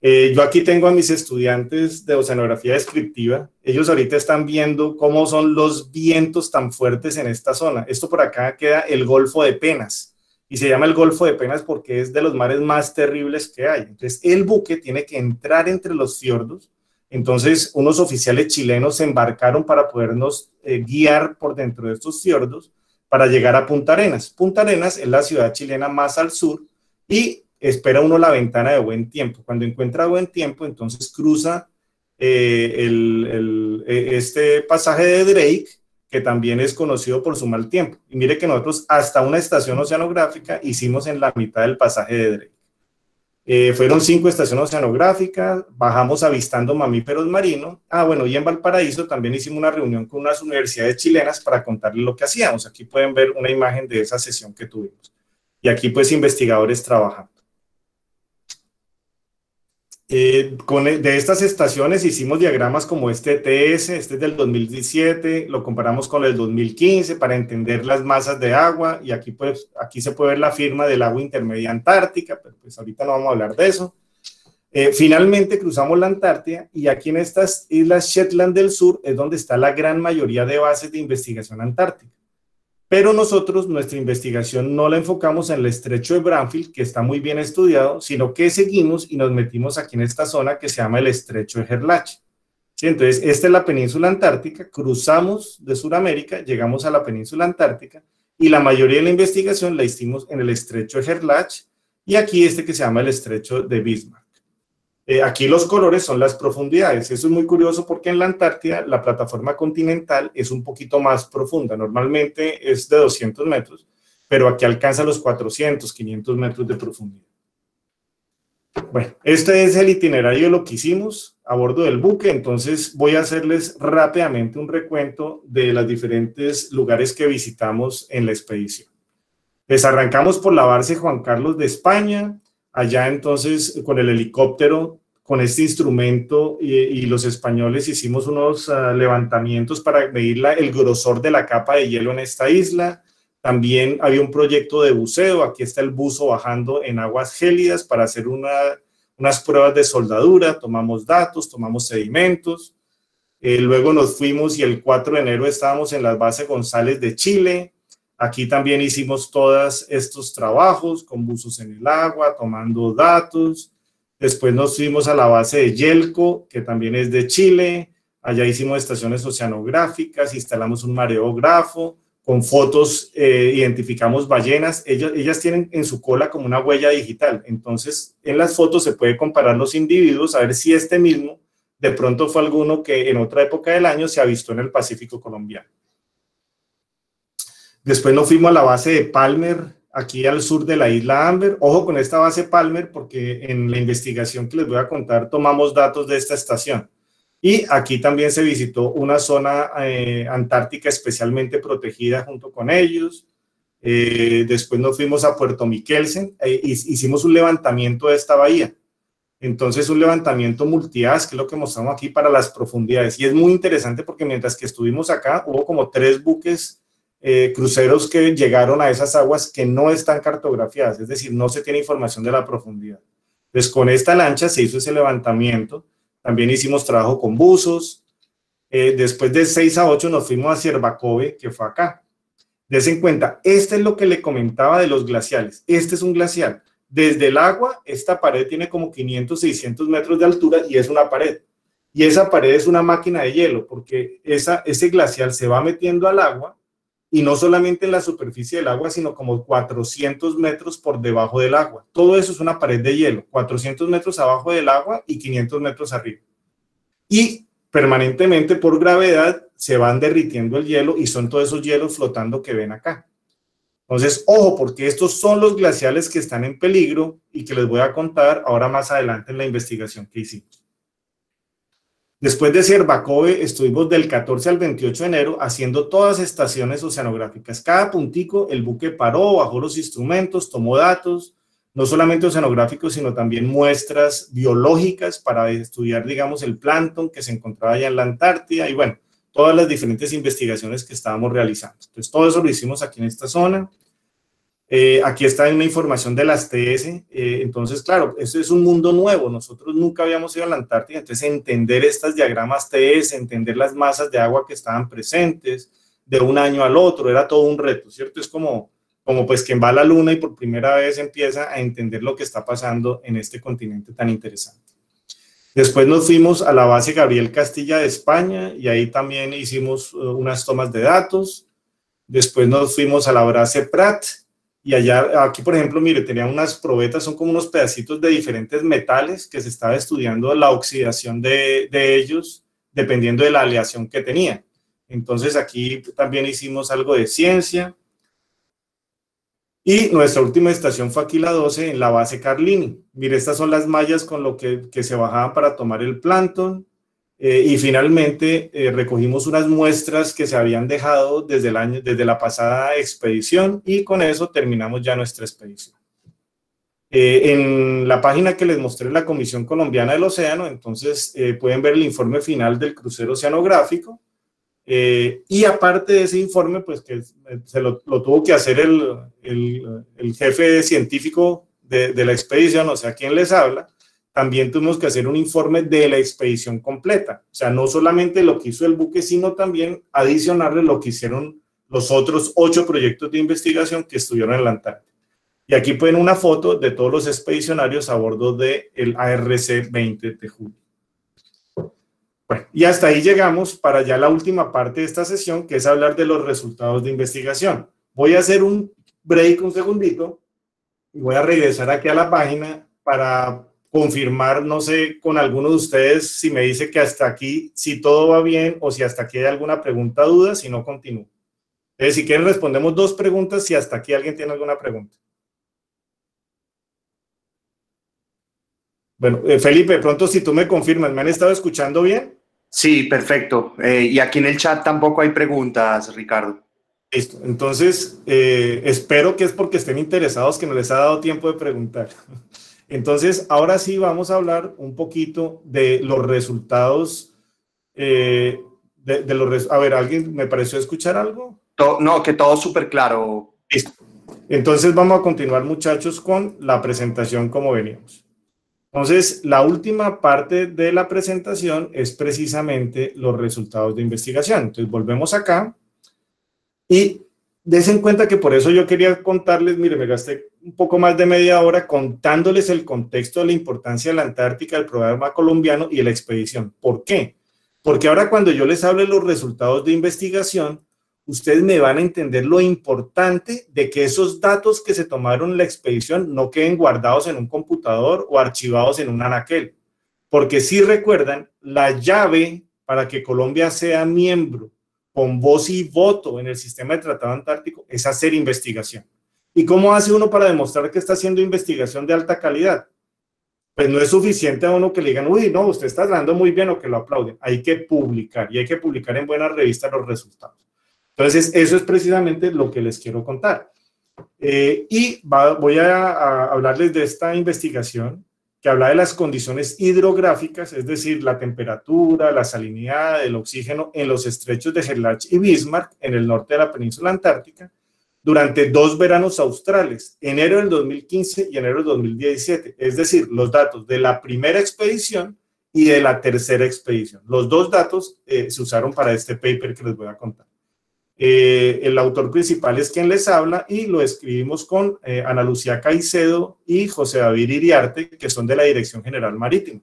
Yo aquí tengo a mis estudiantes de oceanografía descriptiva. Ellos ahorita están viendo cómo son los vientos tan fuertes en esta zona. Esto por acá queda el Golfo de Penas, y se llama el Golfo de Penas porque es de los mares más terribles que hay. Entonces el buque tiene que entrar entre los fiordos. Entonces, unos oficiales chilenos se embarcaron para podernos guiar por dentro de estos fiordos para llegar a Punta Arenas. Punta Arenas es la ciudad chilena más al sur y espera uno la ventana de buen tiempo. Cuando encuentra buen tiempo, entonces cruza este pasaje de Drake, que también es conocido por su mal tiempo. Y mire que nosotros hasta una estación oceanográfica hicimos en la mitad del pasaje de Drake. Fueron 5 estaciones oceanográficas, bajamos avistando mamíferos marinos. Bueno, y en Valparaíso también hicimos una reunión con unas universidades chilenas para contarles lo que hacíamos. Aquí pueden ver una imagen de esa sesión que tuvimos. Y aquí pues investigadores trabajando. De estas estaciones hicimos diagramas como este ETS, este es del 2017, lo comparamos con el 2015 para entender las masas de agua, y aquí, pues, aquí se puede ver la firma del agua intermedia antártica, pero pues ahorita no vamos a hablar de eso. Finalmente cruzamos la Antártida, y aquí en estas islas Shetland del Sur es donde está la gran mayoría de bases de investigación antártica. Pero nosotros, nuestra investigación no la enfocamos en el estrecho de Bransfield, que está muy bien estudiado, sino que seguimos y nos metimos aquí en esta zona que se llama el estrecho de Gerlache. ¿Sí? Entonces, esta es la península antártica, cruzamos de Sudamérica, llegamos a la península antártica, y la mayoría de la investigación la hicimos en el estrecho de Gerlache, y aquí este que se llama el estrecho de Bismarck. Aquí los colores son las profundidades. Eso es muy curioso porque en la Antártida la plataforma continental es un poquito más profunda. Normalmente es de 200 metros, pero aquí alcanza los 400, 500 metros de profundidad. Bueno, este es el itinerario de lo que hicimos a bordo del buque. Entonces voy a hacerles rápidamente un recuento de los diferentes lugares que visitamos en la expedición. Les arrancamos por la base Juan Carlos de España. Allá entonces con el helicóptero, con este instrumento y los españoles hicimos unos levantamientos para medir el grosor de la capa de hielo en esta isla. También había un proyecto de buceo. Aquí está el buzo bajando en aguas gélidas para hacer unas pruebas de soldadura. Tomamos datos, tomamos sedimentos. Luego nos fuimos y el 4 de enero estábamos en la base González de Chile. Aquí también hicimos todos estos trabajos con buzos en el agua, tomando datos. Después nos fuimos a la base de Yelco, que también es de Chile. Allá hicimos estaciones oceanográficas, instalamos un mareógrafo, con fotos identificamos ballenas. Ellas tienen en su cola como una huella digital. Entonces, en las fotos se puede comparar los individuos, a ver si este mismo de pronto fue alguno que en otra época del año se avistó en el Pacífico colombiano. Después nos fuimos a la base de Palmer, aquí al sur de la isla Amber. Ojo con esta base Palmer, porque en la investigación que les voy a contar tomamos datos de esta estación. Y aquí también se visitó una zona antártica especialmente protegida junto con ellos. Después nos fuimos a Puerto Miquelsen, hicimos un levantamiento de esta bahía. Entonces, un levantamiento multi-as, que es lo que mostramos aquí para las profundidades. Y es muy interesante porque mientras que estuvimos acá, hubo como 3 buques cruceros que llegaron a esas aguas que no están cartografiadas, es decir, no se tiene información de la profundidad. Entonces, con esta lancha se hizo ese levantamiento. También hicimos trabajo con buzos. Después de 6 a 8 nos fuimos a Siervacove, que fue acá. Des en cuenta, este es lo que le comentaba de los glaciales. Este es un glacial. Desde el agua, esta pared tiene como 500, 600 metros de altura y es una pared. Y esa pared es una máquina de hielo, porque ese glacial se va metiendo al agua y no solamente en la superficie del agua, sino como 400 metros por debajo del agua. Todo eso es una pared de hielo, 400 metros abajo del agua y 500 metros arriba. Y permanentemente por gravedad se van derritiendo el hielo y son todos esos hielos flotando que ven acá. Entonces, ojo, porque estos son los glaciales que están en peligro y que les voy a contar ahora más adelante en la investigación que hicimos. Después de Siervacove, estuvimos del 14 al 28 de enero haciendo todas estaciones oceanográficas. Cada puntico, el buque paró, bajó los instrumentos, tomó datos, no solamente oceanográficos, sino también muestras biológicas para estudiar, digamos, el plancton que se encontraba allá en la Antártida y bueno, todas las diferentes investigaciones que estábamos realizando. Entonces, todo eso lo hicimos aquí en esta zona. Aquí está una información de las TS. Entonces, claro, esto es un mundo nuevo. Nosotros nunca habíamos ido a la Antártida. Entonces, entender estas diagramas TS, entender las masas de agua que estaban presentes de un año al otro, era todo un reto, ¿cierto? Es como pues quien va a la luna y por primera vez empieza a entender lo que está pasando en este continente tan interesante. Después nos fuimos a la base Gabriel Castilla de España y ahí también hicimos unas tomas de datos. Después nos fuimos a la base Prat y allá, aquí por ejemplo, mire, tenían unas probetas, son como unos pedacitos de diferentes metales que se estaba estudiando la oxidación de ellos dependiendo de la aleación que tenían. Entonces aquí también hicimos algo de ciencia. Y nuestra última estación fue aquí la 12 en la base Carlini. Mire, estas son las mallas con lo que se bajaban para tomar el plancton. Y finalmente recogimos unas muestras que se habían dejado desde la pasada expedición y con eso terminamos ya nuestra expedición. En la página que les mostré, la Comisión Colombiana del Océano, entonces pueden ver el informe final del crucero oceanográfico. Y aparte de ese informe, pues que lo tuvo que hacer el jefe científico de la expedición, o sea, quien les habla, también tuvimos que hacer un informe de la expedición completa. O sea, no solamente lo que hizo el buque, sino también adicionarle lo que hicieron los otros 8 proyectos de investigación que estuvieron en la Antártida. Y aquí pueden una foto de todos los expedicionarios a bordo del ARC-20 de julio. Bueno, y hasta ahí llegamos para ya la última parte de esta sesión, que es hablar de los resultados de investigación. Voy a hacer un break un segundito y voy a regresar aquí a la página para confirmar, no sé, con alguno de ustedes si me dice que hasta aquí, si todo va bien o si hasta aquí hay alguna pregunta o duda, si no continúo. Entonces, si quieren respondemos 2 preguntas, si hasta aquí alguien tiene alguna pregunta. Bueno, Felipe, de pronto si tú me confirmas, ¿me han estado escuchando bien? Sí, perfecto. Y aquí en el chat tampoco hay preguntas, Ricardo. Listo. Entonces, espero que es porque estén interesados que no les ha dado tiempo de preguntar. Entonces, ahora sí vamos a hablar un poquito de los resultados. A ver, ¿alguien me pareció escuchar algo? No, que todo súper claro. Listo. Entonces, vamos a continuar, muchachos, con la presentación como veníamos. Entonces, la última parte de la presentación es precisamente los resultados de investigación. Entonces, volvemos acá y des en cuenta que por eso yo quería contarles, mire, me gasté un poco más de media hora contándoles el contexto de la importancia de la Antártica, del programa colombiano y de la expedición. ¿Por qué? Porque ahora cuando yo les hable los resultados de investigación, ustedes me van a entender lo importante de que esos datos que se tomaron en la expedición no queden guardados en un computador o archivados en un anaquel. Porque si recuerdan, la llave para que Colombia sea miembro con voz y voto en el sistema de Tratado Antártico es hacer investigación. ¿Y cómo hace uno para demostrar que está haciendo investigación de alta calidad? Pues no es suficiente a uno que le digan, uy, no, usted está hablando muy bien o que lo aplauden. Hay que publicar y hay que publicar en buenas revistas los resultados. Entonces, eso es precisamente lo que les quiero contar. Voy a hablarles de esta investigación que habla de las condiciones hidrográficas, es decir, la temperatura, la salinidad, el oxígeno en los estrechos de Gerlach y Bismarck, en el norte de la península antártica, durante 2 veranos australes, enero del 2015 y enero del 2017, es decir, los datos de la primera expedición y de la tercera expedición. Los 2 datos se usaron para este paper que les voy a contar. El autor principal es quien les habla y lo escribimos con Ana Lucía Caicedo y José David Iriarte, que son de la Dirección General Marítima.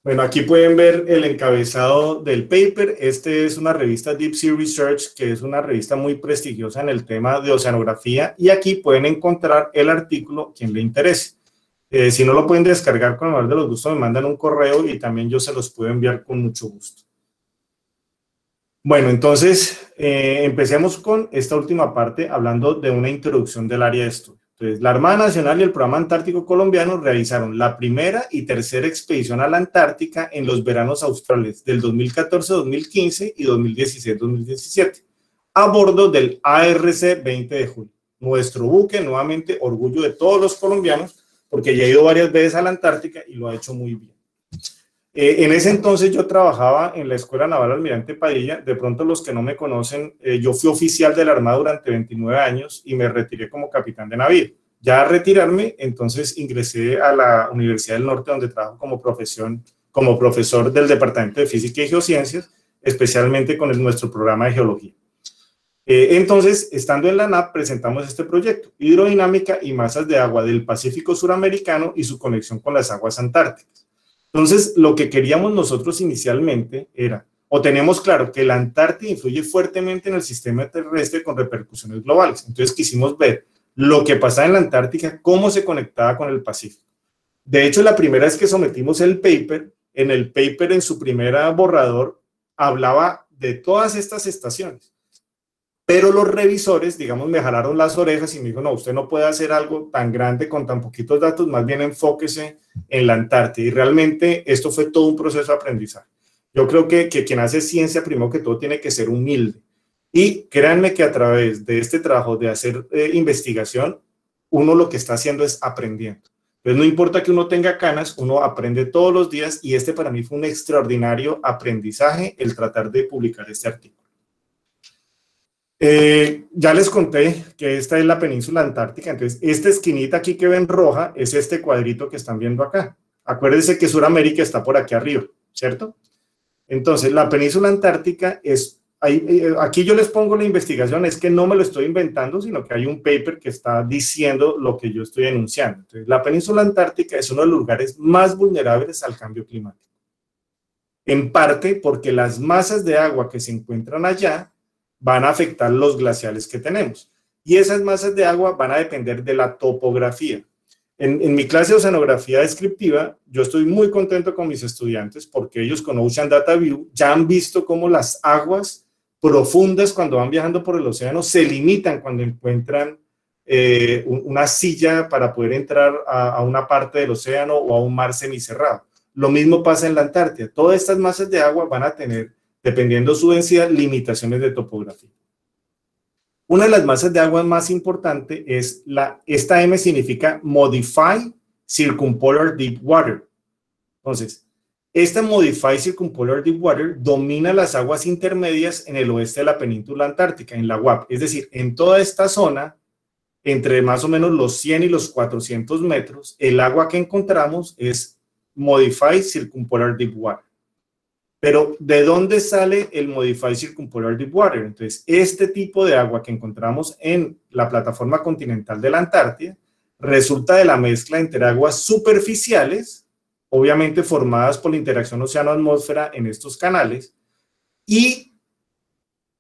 Bueno, aquí pueden ver el encabezado del paper. Este es una revista Deep Sea Research, que es una revista muy prestigiosa en el tema de oceanografía, y aquí pueden encontrar el artículo quien le interese. Si no lo pueden descargar con el mayor de los gustos, me mandan un correo y también yo se los puedo enviar con mucho gusto. Bueno, entonces empecemos con esta última parte hablando de una introducción del área de estudio. Entonces, la Armada Nacional y el Programa Antártico Colombiano realizaron la primera y tercera expedición a la Antártica en los veranos australes del 2014-2015 y 2016-2017, a bordo del ARC 20 de julio. Nuestro buque, nuevamente, orgullo de todos los colombianos, porque ya he ido varias veces a la Antártica y lo ha hecho muy bien. En ese entonces yo trabajaba en la Escuela Naval Almirante Padilla. De pronto los que no me conocen, yo fui oficial de la Armada durante 29 años y me retiré como capitán de navío. Ya a retirarme, entonces ingresé a la Universidad del Norte, donde trabajo como profesor del Departamento de Física y Geociencias, especialmente con nuestro programa de Geología. Entonces, estando en la NAP, presentamos este proyecto, Hidrodinámica y Masas de Agua del Pacífico Suramericano y su conexión con las aguas antárticas. Entonces, lo que queríamos nosotros inicialmente era, o tenemos claro que la Antártida influye fuertemente en el sistema terrestre con repercusiones globales. Entonces, quisimos ver lo que pasaba en la Antártica, cómo se conectaba con el Pacífico. De hecho, la primera vez que sometimos el paper, en su primera borrador, hablaba de todas estas estaciones. Pero los revisores, digamos, me jalaron las orejas y me dijo, no, usted no puede hacer algo tan grande con tan poquitos datos, más bien enfóquese en la Antártida. Y realmente esto fue todo un proceso de aprendizaje. Yo creo que quien hace ciencia, primero que todo, tiene que ser humilde. Y créanme que a través de este trabajo de hacer investigación, uno lo que está haciendo es aprendiendo. Entonces, no importa que uno tenga canas, uno aprende todos los días, y este para mí fue un extraordinario aprendizaje el tratar de publicar este artículo. Ya les conté que esta es la península antártica. Entonces, esta esquinita aquí que ven roja es este cuadrito que están viendo acá. Acuérdense que Sudamérica está por aquí arriba, ¿cierto? Entonces, la península antártica es, aquí yo les pongo la investigación, es que no me lo estoy inventando, sino que hay un paper que está diciendo lo que yo estoy enunciando. Entonces, la península antártica es uno de los lugares más vulnerables al cambio climático. En parte porque las masas de agua que se encuentran allá van a afectar los glaciales que tenemos. Y esas masas de agua van a depender de la topografía. En mi clase de oceanografía descriptiva, yo estoy muy contento con mis estudiantes porque ellos con Ocean Data View ya han visto cómo las aguas profundas cuando van viajando por el océano se limitan cuando encuentran una silla para poder entrar a una parte del océano o a un mar semicerrado. Lo mismo pasa en la Antártida. Todas estas masas de agua van a tener, dependiendo de su densidad, limitaciones de topografía. Una de las masas de agua más importante es esta M significa Modified Circumpolar Deep Water. Entonces, esta Modified Circumpolar Deep Water domina las aguas intermedias en el oeste de la península antártica, en la UAP. Es decir, en toda esta zona, entre más o menos los 100 y los 400 metros, el agua que encontramos es Modified Circumpolar Deep Water. Pero, ¿de dónde sale el Modified Circumpolar Deep Water? Entonces, este tipo de agua que encontramos en la plataforma continental de la Antártida resulta de la mezcla entre aguas superficiales, obviamente formadas por la interacción océano-atmósfera en estos canales, y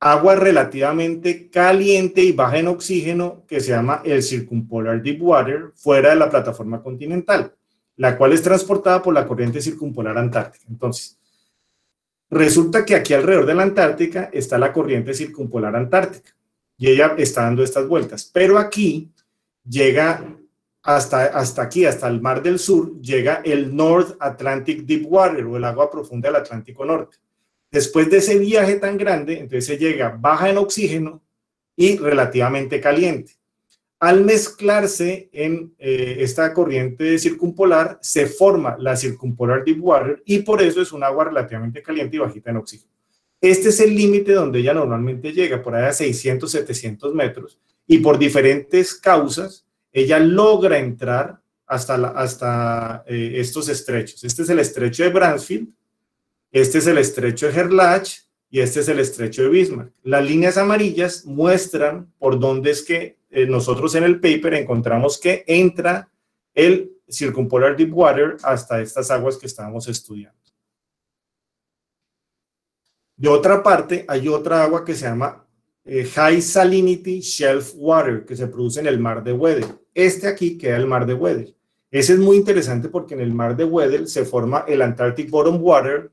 agua relativamente caliente y baja en oxígeno que se llama el Circumpolar Deep Water fuera de la plataforma continental, la cual es transportada por la corriente circumpolar antártica. Entonces, resulta que aquí alrededor de la Antártica está la corriente circumpolar antártica y ella está dando estas vueltas, pero aquí llega hasta aquí, hasta el Mar del Sur, llega el North Atlantic Deep Water o el agua profunda del Atlántico Norte. Después de ese viaje tan grande, entonces se llega baja en oxígeno y relativamente caliente. Al mezclarse en esta corriente circumpolar, se forma la Circumpolar Deep Water y por eso es un agua relativamente caliente y bajita en oxígeno. Este es el límite donde ella normalmente llega, por ahí a 600, 700 metros, y por diferentes causas, ella logra entrar hasta estos estrechos. Este es el estrecho de Bransfield, este es el estrecho de Gerlach y este es el estrecho de Bismarck. Las líneas amarillas muestran por dónde es que nosotros en el paper encontramos que entra el Circumpolar Deep Water hasta estas aguas que estábamos estudiando. De otra parte, hay otra agua que se llama High Salinity Shelf Water, que se produce en el mar de Weddell. Este aquí queda el mar de Weddell. Ese es muy interesante porque en el mar de Weddell se forma el Antarctic Bottom Water,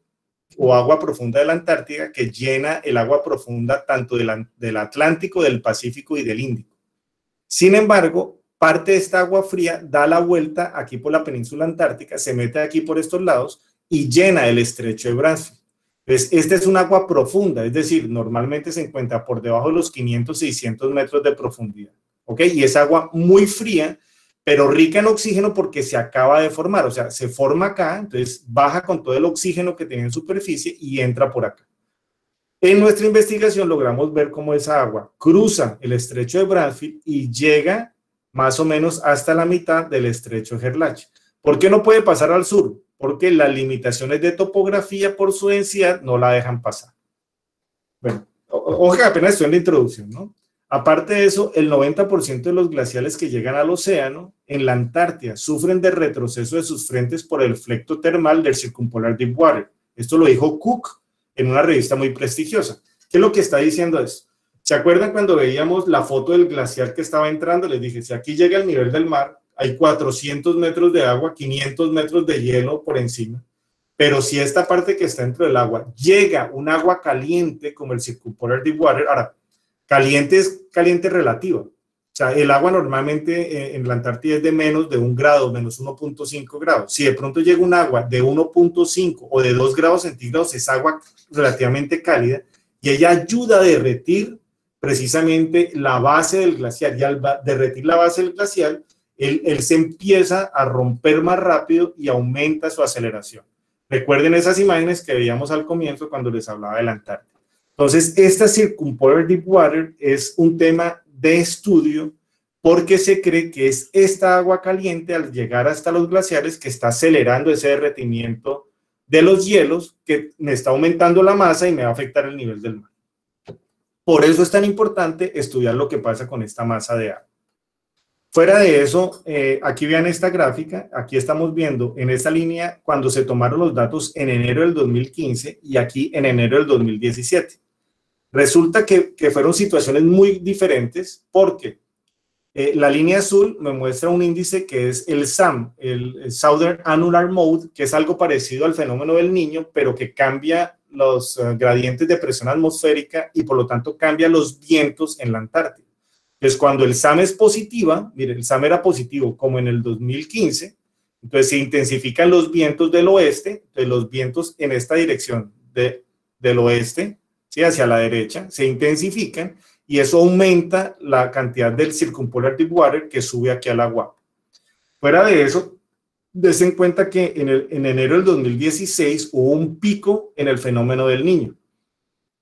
o agua profunda de la Antártida, que llena el agua profunda tanto del Atlántico, del Pacífico y del Índico. Sin embargo, parte de esta agua fría da la vuelta aquí por la península antártica, se mete aquí por estos lados y llena el estrecho de Bransfield. Entonces, esta es un agua profunda, es decir, normalmente se encuentra por debajo de los 500, 600 metros de profundidad. ¿Ok? Y es agua muy fría, pero rica en oxígeno porque se acaba de formar, o sea, se forma acá, entonces baja con todo el oxígeno que tiene en superficie y entra por acá. En nuestra investigación logramos ver cómo esa agua cruza el estrecho de Bransfield y llega más o menos hasta la mitad del estrecho de Gerlach. ¿Por qué no puede pasar al sur? Porque las limitaciones de topografía por su densidad no la dejan pasar. Bueno, ojo que apenas estoy en la introducción, ¿no? Aparte de eso, el 90% de los glaciales que llegan al océano en la Antártida sufren de retroceso de sus frentes por el efecto termal del Circumpolar Deep Water. Esto lo dijo Cook en una revista muy prestigiosa. ¿Qué es lo que está diciendo eso? ¿Se acuerdan cuando veíamos la foto del glaciar que estaba entrando? Les dije, si aquí llega el nivel del mar, hay 400 metros de agua, 500 metros de hielo por encima. Pero si esta parte que está dentro del agua llega un agua caliente como el Circumpolar Deep Water, ahora, caliente es caliente relativa. O sea, el agua normalmente en la Antártida es de menos de 1 grado, menos 1.5 grados. Si de pronto llega un agua de 1.5 o de 2 grados centígrados, es agua relativamente cálida y ella ayuda a derretir precisamente la base del glaciar. Y al derretir la base del glaciar, él se empieza a romper más rápido y aumenta su aceleración. Recuerden esas imágenes que veíamos al comienzo cuando les hablaba de la Antártida. Entonces, esta Circumpolar Deep Water es un tema de estudio porque se cree que es esta agua caliente al llegar hasta los glaciares que está acelerando ese derretimiento de los hielos que me está aumentando la masa y me va a afectar el nivel del mar. Por eso es tan importante estudiar lo que pasa con esta masa de agua. Fuera de eso, aquí vean esta gráfica, aquí estamos viendo en esta línea cuando se tomaron los datos en enero del 2015 y aquí en enero del 2017. Resulta que fueron situaciones muy diferentes porque la línea azul me muestra un índice que es el SAM, el Southern Annular Mode, que es algo parecido al fenómeno del Niño, pero que cambia los gradientes de presión atmosférica y por lo tanto cambia los vientos en la Antártida. Entonces, cuando el SAM es positiva, mire, el SAM era positivo como en el 2015, entonces se intensifican los vientos del oeste, entonces los vientos en esta dirección del oeste, ¿sí? Hacia la derecha, se intensifican y eso aumenta la cantidad del Circumpolar Deep Water que sube aquí al agua. Fuera de eso, dense en cuenta que en enero del 2016 hubo un pico en el fenómeno del Niño.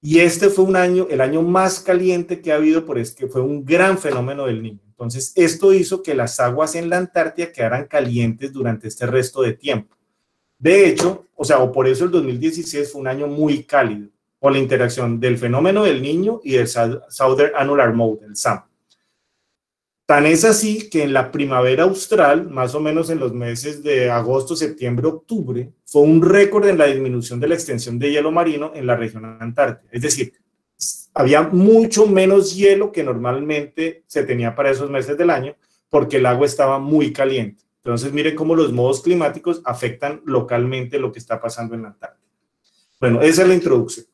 Y este fue el año más caliente que ha habido, por es que fue un gran fenómeno del Niño. Entonces, esto hizo que las aguas en la Antártida quedaran calientes durante este resto de tiempo. De hecho, o por eso el 2016 fue un año muy cálido, por la interacción del fenómeno del Niño y del Southern Annular Mode, el SAM. Tan es así que en la primavera austral, más o menos en los meses de agosto, septiembre, octubre, fue un récord en la disminución de la extensión de hielo marino en la región antártica. Es decir, había mucho menos hielo que normalmente se tenía para esos meses del año, porque el agua estaba muy caliente. Entonces, miren cómo los modos climáticos afectan localmente lo que está pasando en la Antártida. Bueno, esa es la introducción.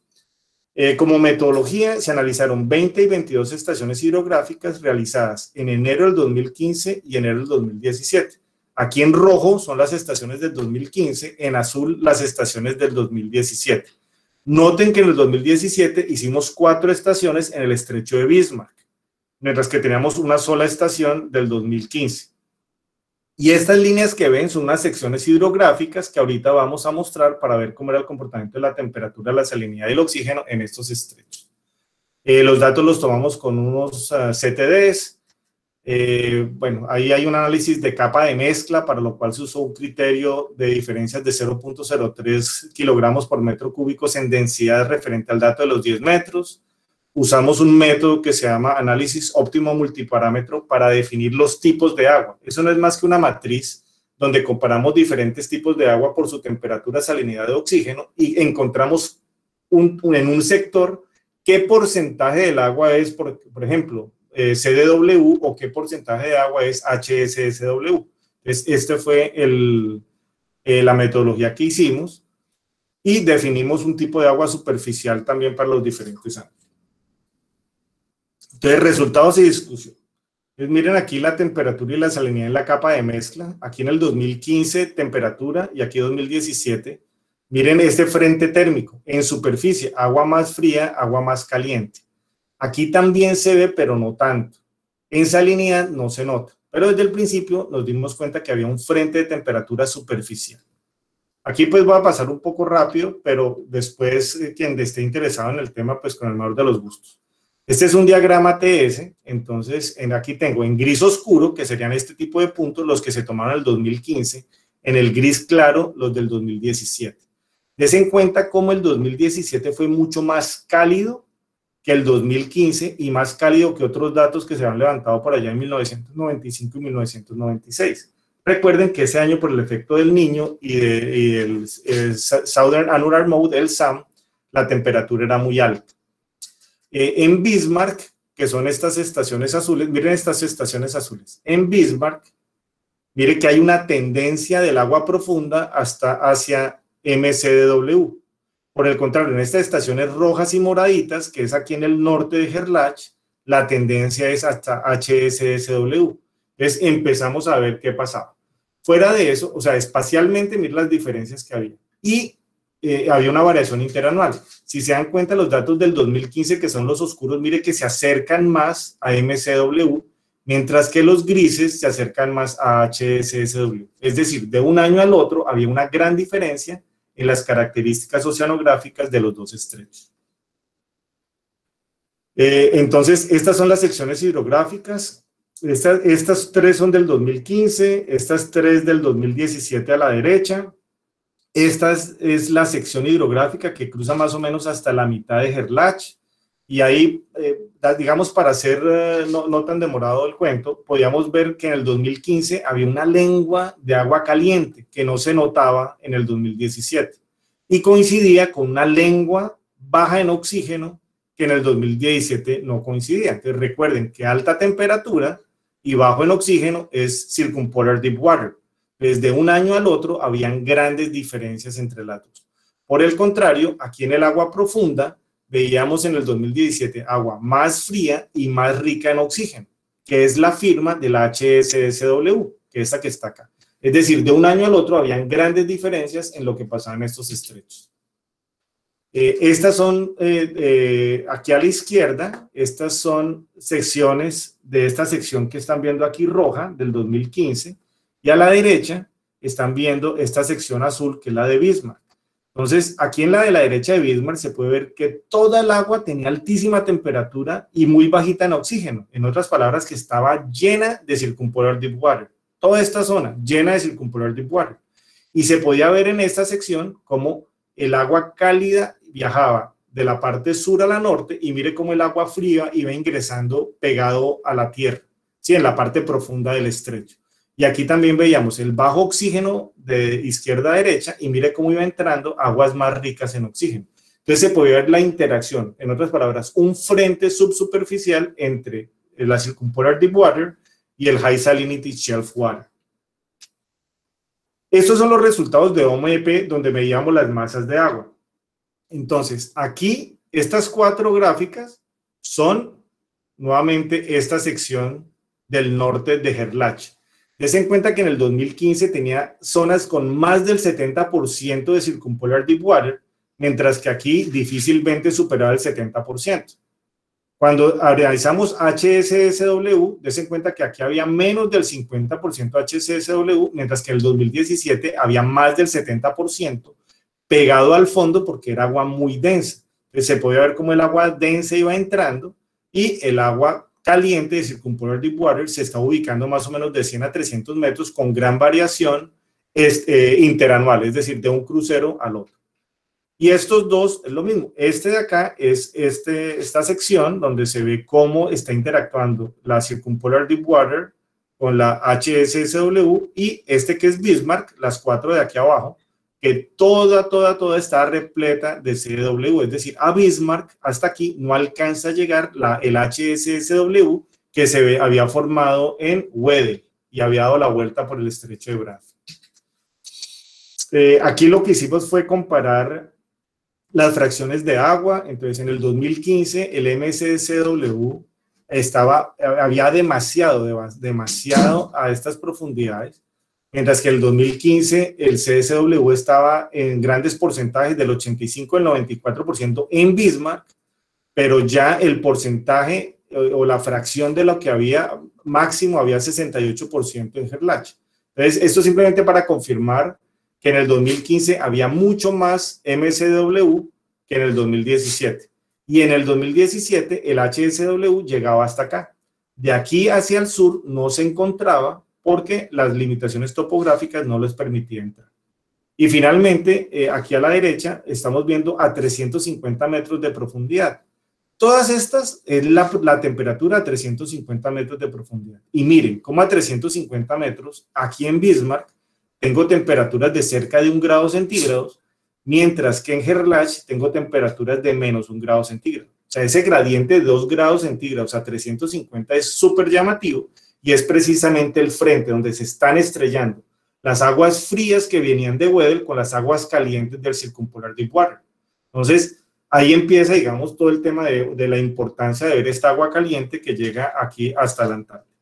Como metodología, se analizaron 20 y 22 estaciones hidrográficas realizadas en enero del 2015 y enero del 2017. Aquí en rojo son las estaciones del 2015, en azul las estaciones del 2017. Noten que en el 2017 hicimos 4 estaciones en el estrecho de Bismarck, mientras que teníamos una sola estación del 2015. Y estas líneas que ven son unas secciones hidrográficas que ahorita vamos a mostrar para ver cómo era el comportamiento de la temperatura, la salinidad y el oxígeno en estos estrechos. Los datos los tomamos con unos CTDs. Bueno, ahí hay un análisis de capa de mezcla, para lo cual se usó un criterio de diferencias de 0.03 kilogramos por metro cúbico en densidad referente al dato de los 10 metros. Usamos un método que se llama análisis óptimo multiparámetro para definir los tipos de agua. Eso no es más que una matriz donde comparamos diferentes tipos de agua por su temperatura, salinidad de oxígeno y encontramos en un sector qué porcentaje del agua es, por ejemplo, CDW o qué porcentaje de agua es HSSW. Entonces, este fue la metodología que hicimos y definimos un tipo de agua superficial también para los diferentes años. Entonces, resultados y discusión. Entonces, miren aquí la temperatura y la salinidad en la capa de mezcla. Aquí en el 2015, temperatura, y aquí 2017. Miren este frente térmico. En superficie, agua más fría, agua más caliente. Aquí también se ve, pero no tanto. En salinidad no se nota. Pero desde el principio nos dimos cuenta que había un frente de temperatura superficial. Aquí pues voy a pasar un poco rápido, pero después quien esté interesado en el tema, pues con el mejor de los gustos. Este es un diagrama TS, entonces aquí tengo en gris oscuro, que serían este tipo de puntos, los que se tomaron en el 2015, en el gris claro, los del 2017. Des en cuenta cómo el 2017 fue mucho más cálido que el 2015 y más cálido que otros datos que se han levantado por allá en 1995 y 1996. Recuerden que ese año, por el efecto del Niño y el Southern Annular Mode, el SAM, la temperatura era muy alta. En Bismarck, que son estas estaciones azules, miren estas estaciones azules. En Bismarck, mire que hay una tendencia del agua profunda hacia MCDW. Por el contrario, en estas estaciones rojas y moraditas, que es aquí en el norte de Gerlach, la tendencia es hasta HSSW. Entonces empezamos a ver qué pasaba. Fuera de eso, o sea, espacialmente, miren las diferencias que había. Y había una variación interanual. Si se dan cuenta, los datos del 2015, que son los oscuros, mire que se acercan más a MCW, mientras que los grises se acercan más a HSSW. Es decir, de un año al otro había una gran diferencia en las características oceanográficas de los dos estrechos. Entonces, estas son las secciones hidrográficas. Estas 3 son del 2015, estas 3 del 2017 a la derecha. Esta es la sección hidrográfica que cruza más o menos hasta la mitad de Gerlach. Y ahí, digamos, para hacer no tan demorado el cuento, podíamos ver que en el 2015 había una lengua de agua caliente que no se notaba en el 2017. Y coincidía con una lengua baja en oxígeno que en el 2017 no coincidía. Entonces recuerden que alta temperatura y bajo en oxígeno es Circumpolar Deep Water. Desde un año al otro habían grandes diferencias entre las dos. Por el contrario, aquí en el agua profunda veíamos en el 2017 agua más fría y más rica en oxígeno, que es la firma de la HSSW, que es esta que está acá. Es decir, de un año al otro habían grandes diferencias en lo que pasaba en estos estrechos. Estas son, aquí a la izquierda, estas son secciones de esta sección que están viendo aquí roja, del 2015, y a la derecha están viendo esta sección azul, que es la de Bismarck. Entonces, aquí en la de la derecha de Bismarck se puede ver que toda el agua tenía altísima temperatura y muy bajita en oxígeno. En otras palabras, que estaba llena de Circumpolar Deep Water. Toda esta zona llena de Circumpolar Deep Water. Y se podía ver en esta sección cómo el agua cálida viajaba de la parte sur a la norte y mire cómo el agua fría iba ingresando pegado a la tierra, ¿sí? En la parte profunda del estrecho. Y aquí también veíamos el bajo oxígeno de izquierda a derecha y mire cómo iba entrando aguas más ricas en oxígeno. Entonces se podía ver la interacción, en otras palabras, un frente subsuperficial entre la Circumpolar Deep Water y el High Salinity Shelf Water. Estos son los resultados de OMEP donde medíamos las masas de agua. Entonces, aquí, estas 4 gráficas son nuevamente esta sección del norte de Gerlach. Dense en cuenta que en el 2015 tenía zonas con más del 70% de Circumpolar Deep Water, mientras que aquí difícilmente superaba el 70%. Cuando analizamos HSSW, dense en cuenta que aquí había menos del 50% HSSW, mientras que en el 2017 había más del 70% pegado al fondo porque era agua muy densa. Entonces se podía ver cómo el agua densa iba entrando y el agua caliente de Circumpolar Deep Water se está ubicando más o menos de 100 a 300 metros con gran variación interanual, es decir, de un crucero al otro. Y estos dos es lo mismo. Este de acá es esta sección donde se ve cómo está interactuando la Circumpolar Deep Water con la HSSW y este que es Bismarck, las 4 de aquí abajo, que toda está repleta de CW, es decir, a Bismarck hasta aquí no alcanza a llegar el HSSW que había formado en Weddell y había dado la vuelta por el estrecho de Bradford. Aquí lo que hicimos fue comparar las fracciones de agua. Entonces en el 2015 el MSSW había demasiado a estas profundidades, mientras que en el 2015 el CSW estaba en grandes porcentajes del 85 al 94% en Bismarck, pero ya el porcentaje o la fracción de lo que había máximo había 68% en Gerlach. Entonces esto simplemente para confirmar que en el 2015 había mucho más MSW que en el 2017. Y en el 2017 el HSW llegaba hasta acá. De aquí hacia el sur no se encontraba porque las limitaciones topográficas no les permitían entrar. Y finalmente, aquí a la derecha, estamos viendo a 350 metros de profundidad. Todas estas es la temperatura a 350 metros de profundidad. Y miren, como a 350 metros, aquí en Bismarck, tengo temperaturas de cerca de 1 grado centígrados, mientras que en Gerlach tengo temperaturas de menos 1 grado centígrado. O sea, ese gradiente de 2 grados centígrados a 350 es súper llamativo y es precisamente el frente donde se están estrellando las aguas frías que venían de Weddell con las aguas calientes del Circumpolar Deep Water. Entonces, ahí empieza, digamos, todo el tema de la importancia de ver esta agua caliente que llega aquí hasta la Antártida.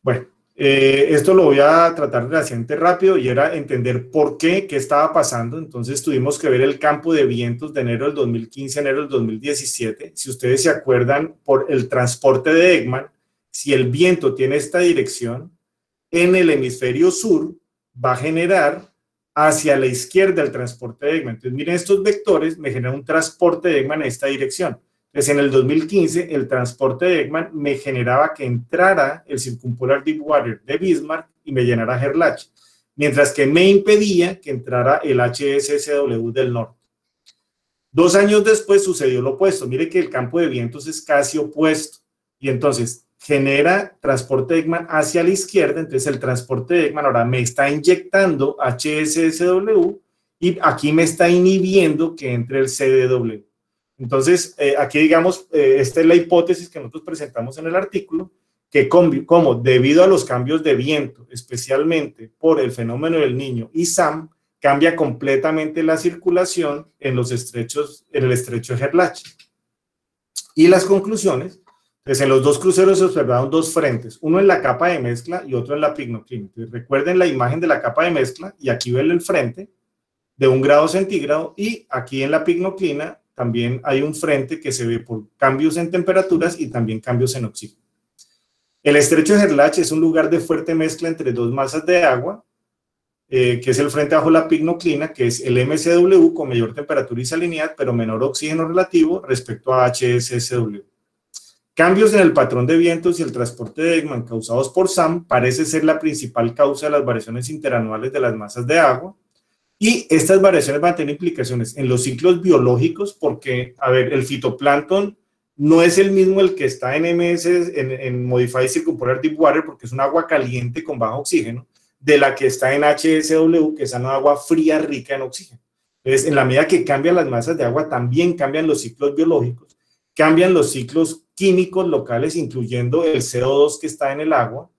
Bueno. Esto lo voy a tratar relativamente rápido y era entender por qué estaba pasando. Entonces tuvimos que ver el campo de vientos de enero del 2015 a enero del 2017. Si ustedes se acuerdan, por el transporte de Ekman, si el viento tiene esta dirección, en el hemisferio sur va a generar hacia la izquierda el transporte de Ekman. Entonces miren, estos vectores me generan un transporte de Ekman en esta dirección. Entonces, en el 2015, el transporte de Ekman me generaba que entrara el Circumpolar Deep Water de Bismarck y me llenara Gerlach, mientras que me impedía que entrara el HSSW del norte. 2 años después sucedió lo opuesto. Mire que el campo de vientos es casi opuesto. Y entonces genera transporte de Ekman hacia la izquierda. Entonces, el transporte de Ekman ahora me está inyectando HSSW y aquí me está inhibiendo que entre el CDW. Entonces, aquí digamos, esta es la hipótesis que nosotros presentamos en el artículo, que como debido a los cambios de viento, especialmente por el fenómeno del Niño y SAM, cambia completamente la circulación en el estrecho de Gerlach. Y las conclusiones, pues en los 2 cruceros se observaron 2 frentes, uno en la capa de mezcla y otro en la pignoclina. Entonces, recuerden la imagen de la capa de mezcla y aquí ven el frente de 1 grado centígrado y aquí en la pignoclina también hay un frente que se ve por cambios en temperaturas y también cambios en oxígeno. El estrecho de Gerlach es un lugar de fuerte mezcla entre 2 masas de agua, que es el frente bajo la pignoclina, que es el MSW con mayor temperatura y salinidad, pero menor oxígeno relativo respecto a HSSW. Cambios en el patrón de vientos y el transporte de Ekman causados por SAM parece ser la principal causa de las variaciones interanuales de las masas de agua. Y estas variaciones van a tener implicaciones en los ciclos biológicos porque, a ver, el fitoplancton no es el mismo el que está en Modified Circumpolar Deep Water porque es un agua caliente con bajo oxígeno, de la que está en HSW, que es una agua fría rica en oxígeno. Entonces, en la medida que cambian las masas de agua, también cambian los ciclos biológicos, cambian los ciclos químicos locales, incluyendo el CO2 que está en el agua,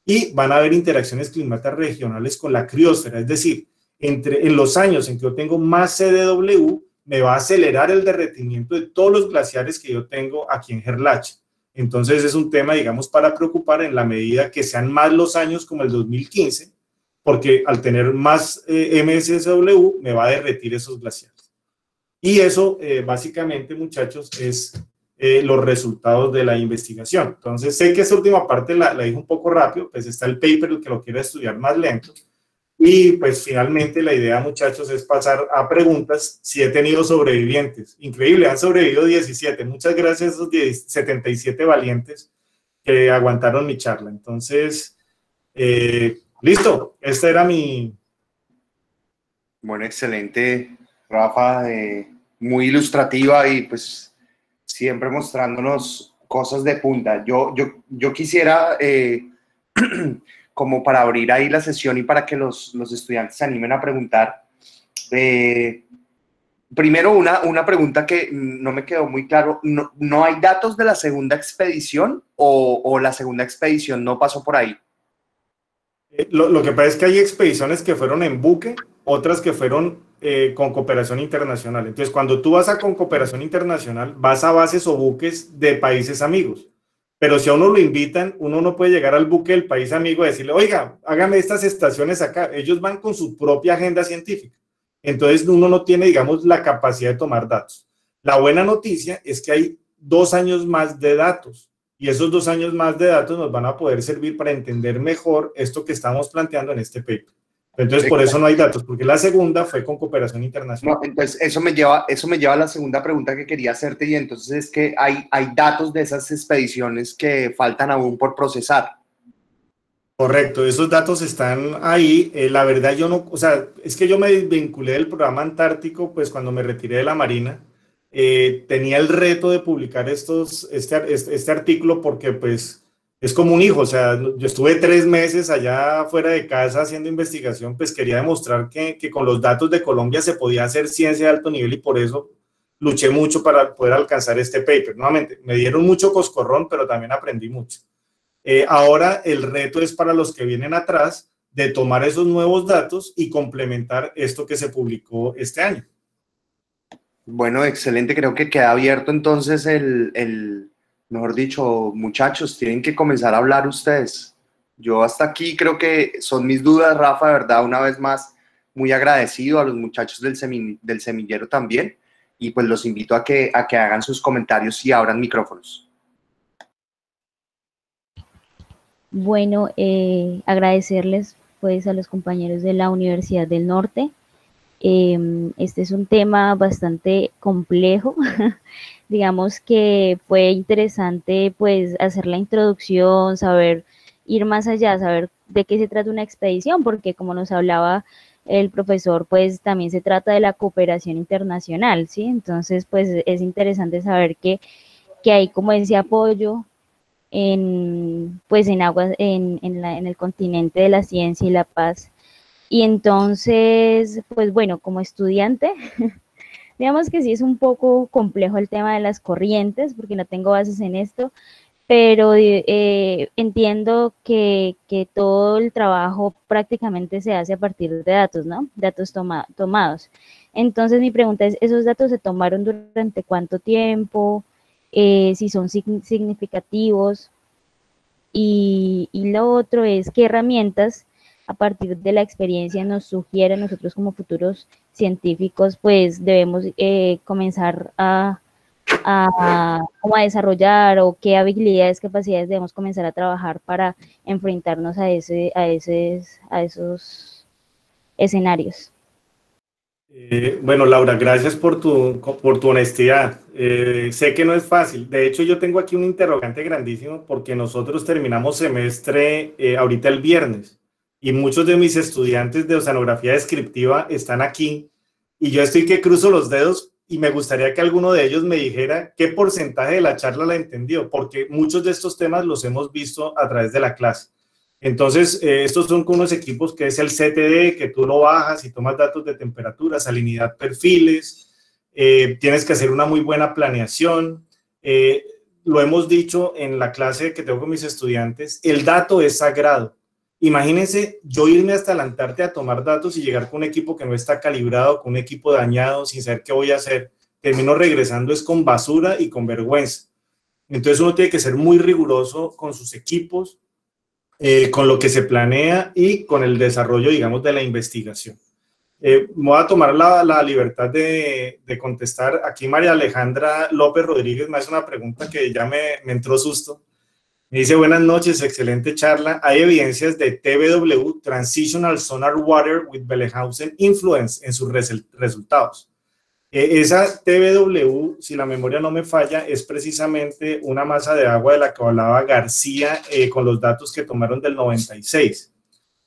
y van a haber interacciones climáticas regionales con la criosfera, es decir, en los años en que yo tengo más CDW, me va a acelerar el derretimiento de todos los glaciares que yo tengo aquí en Gerlach. Entonces es un tema, digamos, para preocupar en la medida que sean más los años como el 2015, porque al tener más MSSW me va a derretir esos glaciares. Y eso, básicamente, muchachos, es los resultados de la investigación. Entonces, sé que esta última parte la dije un poco rápido, pues está el paper, el que lo quiera estudiar más lento. Y pues finalmente la idea, muchachos, es pasar a preguntas si he tenido sobrevivientes. Increíble, han sobrevivido 17. Muchas gracias a esos 77 valientes que aguantaron mi charla. Entonces, listo, esta era mi... Bueno, excelente, Rafa, muy ilustrativa y pues siempre mostrándonos cosas de punta. Yo quisiera, como para abrir ahí la sesión y para que los estudiantes se animen a preguntar, primero una pregunta que no me quedó muy claro, ¿no hay datos de la segunda expedición o la segunda expedición no pasó por ahí? Lo que pasa es que hay expediciones que fueron en buque, otras que fueron con cooperación internacional. Entonces, cuando tú vas con cooperación internacional, vas a bases o buques de países amigos. Pero si a uno lo invitan, uno no puede llegar al buque del país amigo y decirle, oiga, hágame estas estaciones acá. Ellos van con su propia agenda científica. Entonces, uno no tiene, digamos, la capacidad de tomar datos. La buena noticia es que hay 2 años más de datos. Y esos 2 años más de datos nos van a poder servir para entender mejor esto que estamos planteando en este paper. Entonces, por eso no hay datos, porque la segunda fue con cooperación internacional. No, entonces, eso me lleva a la segunda pregunta que quería hacerte, y entonces es que hay datos de esas expediciones que faltan aún por procesar. Correcto, esos datos están ahí. La verdad, yo no, o sea, es que yo me desvinculé del programa antártico, pues cuando me retiré de la Marina. Tenía el reto de publicar este artículo porque pues es como un hijo, o sea, yo estuve 3 meses allá fuera de casa haciendo investigación, pues quería demostrar que con los datos de Colombia se podía hacer ciencia de alto nivel y por eso luché mucho para poder alcanzar este paper. Nuevamente, me dieron mucho coscorrón, pero también aprendí mucho. Ahora el reto es para los que vienen atrás de tomar esos nuevos datos y complementar esto que se publicó este año. Bueno, excelente, creo que queda abierto entonces mejor dicho, muchachos, tienen que comenzar a hablar ustedes. Yo hasta aquí creo que son mis dudas, Rafa, de verdad, una vez más, muy agradecido a los muchachos del semillero también, y pues los invito a que hagan sus comentarios y abran micrófonos. Bueno, agradecerles pues a los compañeros de la Universidad del Norte. Este es un tema bastante complejo. Digamos que fue interesante pues hacer la introducción, saber ir más allá, saber de qué se trata una expedición, porque como nos hablaba el profesor, pues también se trata de la cooperación internacional, ¿sí? Entonces, pues es interesante saber que hay como ese apoyo pues en aguas, en el continente de la ciencia y la paz. Y entonces, pues bueno, como estudiante, digamos que sí es un poco complejo el tema de las corrientes, porque no tengo bases en esto, pero entiendo que todo el trabajo prácticamente se hace a partir de datos, ¿no? Datos tomados. Entonces mi pregunta es, ¿esos datos se tomaron durante cuánto tiempo? Si son significativos. Y lo otro es, ¿qué herramientas a partir de la experiencia nos sugiere a nosotros como futuros científicos, pues debemos comenzar a desarrollar, o qué habilidades, capacidades debemos comenzar a trabajar para enfrentarnos a esos escenarios? Bueno, Laura, gracias por tu honestidad. Sé que no es fácil. De hecho, yo tengo aquí un interrogante grandísimo porque nosotros terminamos semestre ahorita el viernes y muchos de mis estudiantes de oceanografía descriptiva están aquí y yo estoy que cruzo los dedos y me gustaría que alguno de ellos me dijera qué porcentaje de la charla la entendió, porque muchos de estos temas los hemos visto a través de la clase. Entonces, estos son con unos equipos que es el CTD, que tú lo bajas y tomas datos de temperatura, salinidad, perfiles, tienes que hacer una muy buena planeación. Lo hemos dicho en la clase que tengo con mis estudiantes, el dato es sagrado. Imagínense yo irme hasta la Antártida a tomar datos y llegar con un equipo que no está calibrado, con un equipo dañado, sin saber qué voy a hacer. Termino regresando es con basura y con vergüenza. Entonces uno tiene que ser muy riguroso con sus equipos, con lo que se planea y con el desarrollo, digamos, de la investigación. Me voy a tomar la libertad de contestar. Aquí María Alejandra López Rodríguez me hace una pregunta que ya me entró susto. Me dice, buenas noches, excelente charla. ¿Hay evidencias de TBW, Transitional Sonar Water with Bellinghausen Influence, en sus resultados? Esa TBW, si la memoria no me falla, es precisamente una masa de agua de la que hablaba García con los datos que tomaron del 96.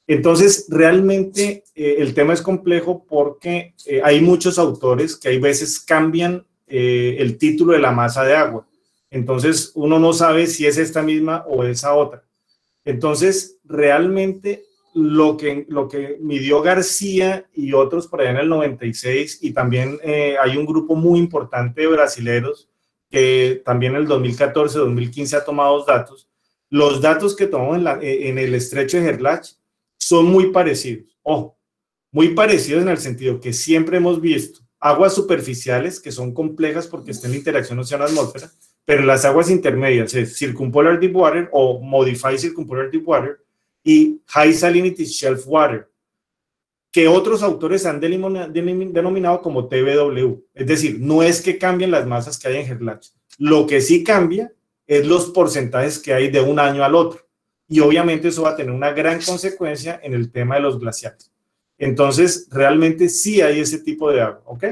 Entonces, realmente el tema es complejo porque hay muchos autores que hay veces cambian el título de la masa de agua. Entonces, uno no sabe si es esta misma o esa otra. Entonces, realmente lo que midió García y otros por allá en el 96, y también hay un grupo muy importante de brasileros que también en el 2014, 2015 ha tomado datos. Los datos que tomamos en el estrecho de Gerlach son muy parecidos. Ojo, muy parecidos en el sentido que siempre hemos visto aguas superficiales que son complejas porque está en la interacción océano-atmósfera, pero las aguas intermedias es Circumpolar Deep Water o Modified Circumpolar Deep Water y High Salinity Shelf Water, que otros autores han denominado como TBW. Es decir, no es que cambien las masas que hay en Gerlach. Lo que sí cambia es los porcentajes que hay de un año al otro. Y obviamente eso va a tener una gran consecuencia en el tema de los glaciares. Entonces, realmente sí hay ese tipo de agua, ¿ok?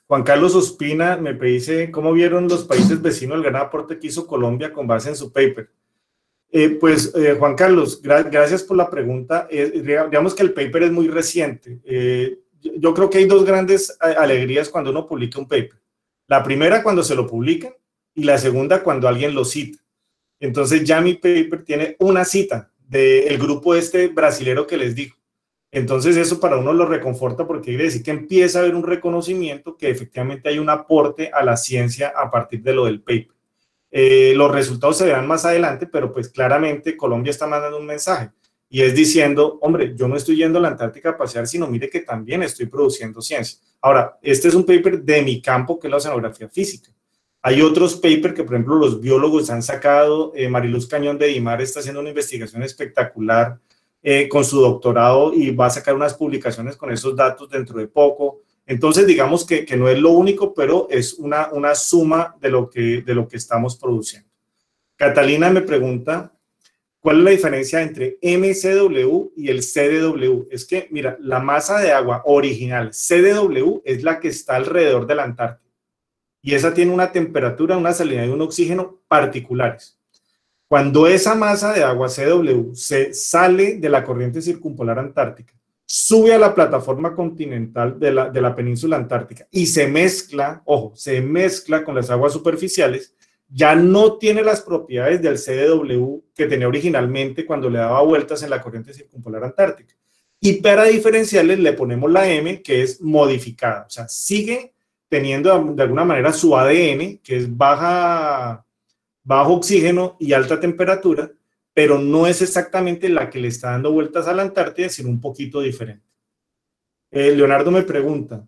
Juan Carlos Ospina me dice, ¿cómo vieron los países vecinos el gran aporte que hizo Colombia con base en su paper? Juan Carlos, gracias por la pregunta. Digamos que el paper es muy reciente. Yo creo que hay dos grandes alegrías cuando uno publica un paper. La primera cuando se lo publican y la segunda cuando alguien lo cita. Entonces ya mi paper tiene una cita del grupo brasilero que les digo. Entonces eso para uno lo reconforta porque quiere decir que empieza a haber un reconocimiento que efectivamente hay un aporte a la ciencia a partir de lo del paper. Los resultados se verán más adelante, pero pues claramente Colombia está mandando un mensaje y es diciendo, hombre, yo no estoy yendo a la Antártica a pasear, sino mire que también estoy produciendo ciencia. Ahora, este es un paper de mi campo, que es la oceanografía física. Hay otros papers que, por ejemplo, los biólogos han sacado. Mariluz Cañón de Dimar está haciendo una investigación espectacular con su doctorado y va a sacar unas publicaciones con esos datos dentro de poco. Entonces, digamos que no es lo único, pero es una suma de lo que estamos produciendo. Catalina me pregunta, ¿cuál es la diferencia entre MCW y el CDW? Es que, mira, la masa de agua original CDW es la que está alrededor de la Antártida. Y esa tiene una temperatura, una salinidad y un oxígeno particulares. Cuando esa masa de agua CW se sale de la corriente circumpolar antártica, sube a la plataforma continental de la península antártica y se mezcla, ojo, se mezcla con las aguas superficiales, ya no tiene las propiedades del CDW que tenía originalmente cuando le daba vueltas en la corriente circumpolar antártica. Y para diferenciarles le ponemos la M, que es modificada, o sea, sigue teniendo de alguna manera su ADN, que es bajo oxígeno y alta temperatura, pero no es exactamente la que le está dando vueltas a la Antártida, sino un poquito diferente. Leonardo me pregunta,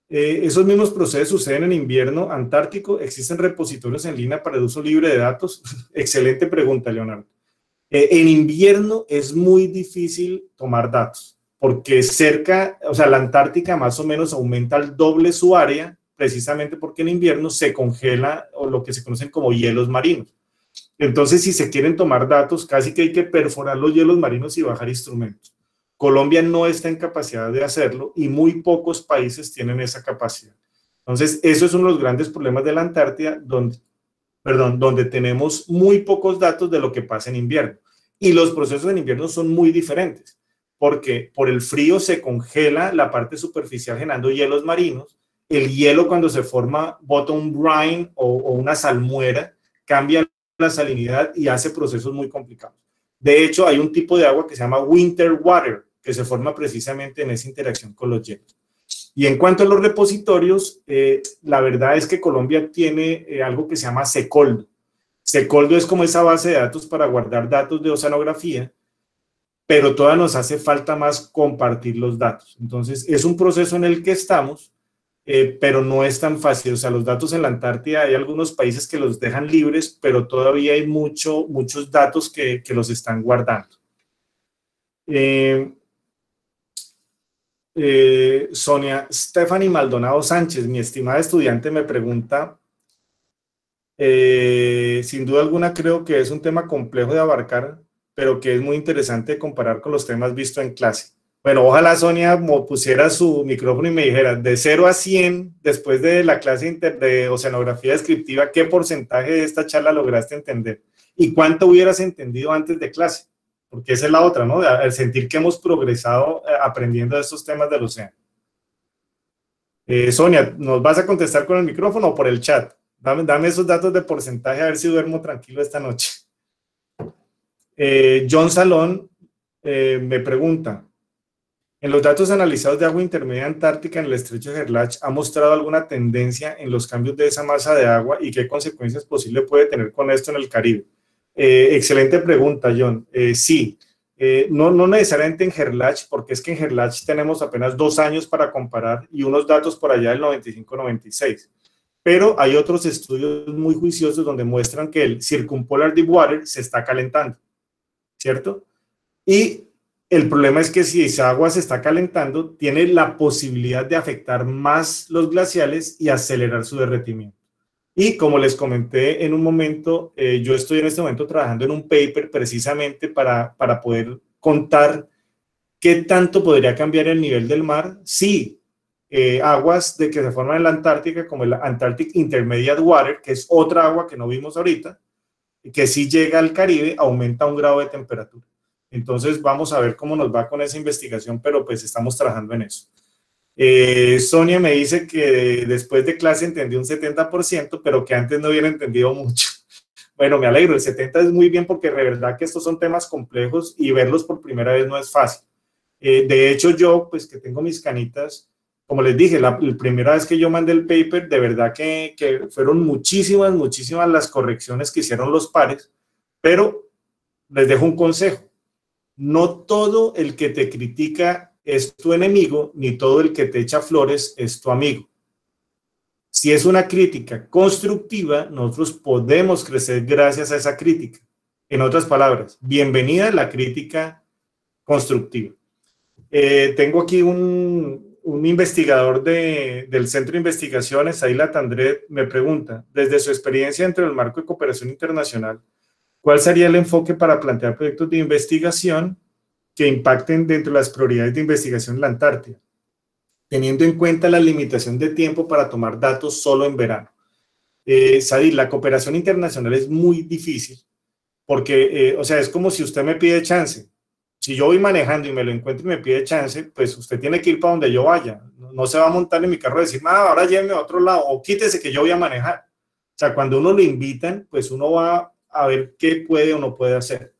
¿esos mismos procesos suceden en invierno antártico? ¿Existen repositorios en línea para el uso libre de datos? Excelente pregunta, Leonardo. En invierno es muy difícil tomar datos, porque la Antártica más o menos aumenta al doble su área, precisamente porque en invierno se congela o lo que se conocen como hielos marinos. Entonces, si se quieren tomar datos, casi que hay que perforar los hielos marinos y bajar instrumentos. Colombia no está en capacidad de hacerlo y muy pocos países tienen esa capacidad. Entonces, eso es uno de los grandes problemas de la Antártida, donde tenemos muy pocos datos de lo que pasa en invierno. Y los procesos en invierno son muy diferentes, porque por el frío se congela la parte superficial generando hielos marinos. El hielo, cuando se forma bottom brine o una salmuera, cambia la salinidad y hace procesos muy complicados. De hecho, hay un tipo de agua que se llama winter water, que se forma precisamente en esa interacción con los hielos. Y en cuanto a los repositorios, la verdad es que Colombia tiene algo que se llama Secoldo. Secoldo es como esa base de datos para guardar datos de oceanografía, pero todavía nos hace falta más compartir los datos. Entonces, es un proceso en el que estamos, pero no es tan fácil. O sea, los datos en la Antártida, hay algunos países que los dejan libres, pero todavía hay muchos datos que los están guardando. Sonia Stephanie Maldonado Sánchez, mi estimada estudiante, me pregunta, sin duda alguna creo que es un tema complejo de abarcar, pero que es muy interesante comparar con los temas vistos en clase. Bueno, ojalá Sonia pusiera su micrófono y me dijera, de 0 a 100, después de la clase de oceanografía descriptiva, ¿qué porcentaje de esta charla lograste entender? ¿Y cuánto hubieras entendido antes de clase? Porque esa es la otra, ¿no? El sentir que hemos progresado aprendiendo de estos temas del océano. Sonia, ¿nos vas a contestar con el micrófono o por el chat? Dame esos datos de porcentaje a ver si duermo tranquilo esta noche. John Salón me pregunta, ¿en los datos analizados de agua intermedia antártica en el estrecho de Gerlach ha mostrado alguna tendencia en los cambios de esa masa de agua y qué consecuencias posibles puede tener con esto en el Caribe? Excelente pregunta, John. Sí, no necesariamente en Gerlach, porque es que en Gerlach tenemos apenas 2 años para comparar y unos datos por allá del 95-96. Pero hay otros estudios muy juiciosos donde muestran que el Circumpolar Deepwater se está calentando, ¿cierto? Y el problema es que si esa agua se está calentando, tiene la posibilidad de afectar más los glaciales y acelerar su derretimiento. Y como les comenté en un momento, yo estoy en este momento trabajando en un paper precisamente para poder contar qué tanto podría cambiar el nivel del mar si aguas que se forman en la Antártica, como el Antarctic Intermediate Water, que es otra agua que no vimos ahorita, que si llega al Caribe aumenta 1 grado de temperatura. Entonces vamos a ver cómo nos va con esa investigación, pero pues estamos trabajando en eso. Sonia me dice que después de clase entendió un 70%, pero que antes no hubiera entendido mucho. Bueno, me alegro, el 70% es muy bien porque de verdad que estos son temas complejos y verlos por primera vez no es fácil. De hecho, yo, pues que tengo mis canitas, como les dije, la primera vez que yo mandé el paper, de verdad que fueron muchísimas las correcciones que hicieron los pares, pero les dejo un consejo. No todo el que te critica es tu enemigo, ni todo el que te echa flores es tu amigo. Si es una crítica constructiva, nosotros podemos crecer gracias a esa crítica. En otras palabras, bienvenida la crítica constructiva. Tengo aquí un investigador del Centro de Investigaciones, Ayla Tandret, me pregunta, desde su experiencia dentro del marco de cooperación internacional, ¿cuál sería el enfoque para plantear proyectos de investigación que impacten dentro de las prioridades de investigación en la Antártida, teniendo en cuenta la limitación de tiempo para tomar datos solo en verano? Sadir, la cooperación internacional es muy difícil porque, o sea, es como si usted me pide chance. Si yo voy manejando y me lo encuentro y me pide chance, pues usted tiene que ir para donde yo vaya. No se va a montar en mi carro y decir, ahora lléveme a otro lado o quítese que yo voy a manejar. O sea, cuando uno lo invitan, pues uno va a ver qué puede o no puede hacer.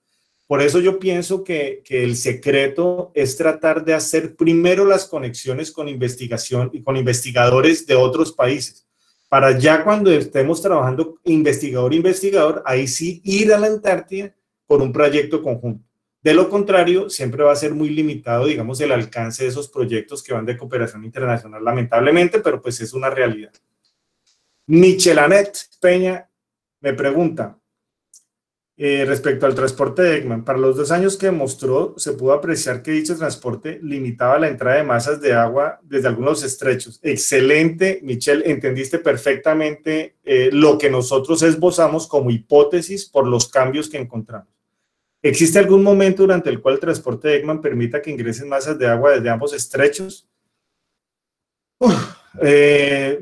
Por eso yo pienso que el secreto es tratar de hacer primero las conexiones con investigación y con investigadores de otros países, para ya cuando estemos trabajando investigador, ahí sí ir a la Antártida con un proyecto conjunto. De lo contrario, siempre va a ser muy limitado, digamos, el alcance de esos proyectos que van de cooperación internacional, lamentablemente, pero pues es una realidad. Michelanet Peña me pregunta, respecto al transporte de Ekman, para los 2 años que mostró, se pudo apreciar que dicho transporte limitaba la entrada de masas de agua desde algunos estrechos. Excelente, Michelle, entendiste perfectamente lo que nosotros esbozamos como hipótesis por los cambios que encontramos. ¿Existe algún momento durante el cual el transporte de Ekman permita que ingresen masas de agua desde ambos estrechos?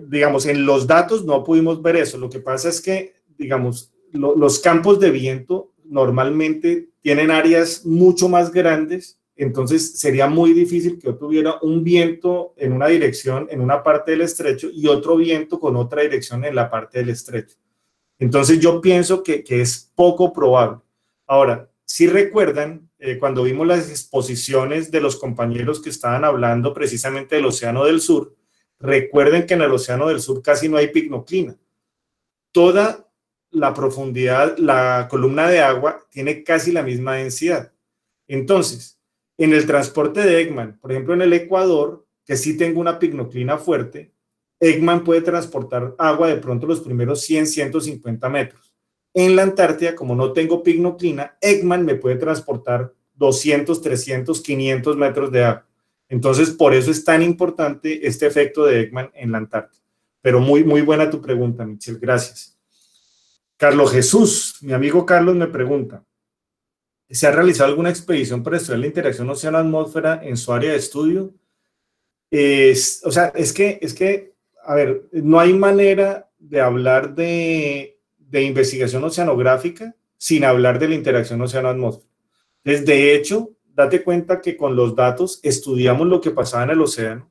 Digamos, en los datos no pudimos ver eso. Lo que pasa es que, digamos, los campos de viento normalmente tienen áreas mucho más grandes, entonces sería muy difícil que yo tuviera un viento en una dirección, en una parte del estrecho, y otro viento con otra dirección en la parte del estrecho. Entonces yo pienso que es poco probable. Ahora, si recuerdan, cuando vimos las exposiciones de los compañeros que estaban hablando precisamente del Océano del Sur, recuerden que en el Océano del Sur casi no hay picnoclina. Toda la profundidad, la columna de agua tiene casi la misma densidad. Entonces, en el transporte de Eggman, por ejemplo, en el Ecuador, que sí tengo una picnoclina fuerte, Eggman puede transportar agua de pronto los primeros 100, 150 metros. En la Antártida, como no tengo picnoclina, Eggman me puede transportar 200, 300, 500 metros de agua. Entonces, por eso es tan importante este efecto de Eggman en la Antártida. Pero muy, muy buena tu pregunta, Michelle, gracias. Carlos Jesús, mi amigo Carlos me pregunta, ¿se ha realizado alguna expedición para estudiar la interacción océano-atmósfera en su área de estudio? O sea, es que, a ver, no hay manera de hablar de investigación oceanográfica sin hablar de la interacción océano-atmósfera. Entonces, de hecho, date cuenta que con los datos estudiamos lo que pasaba en el océano,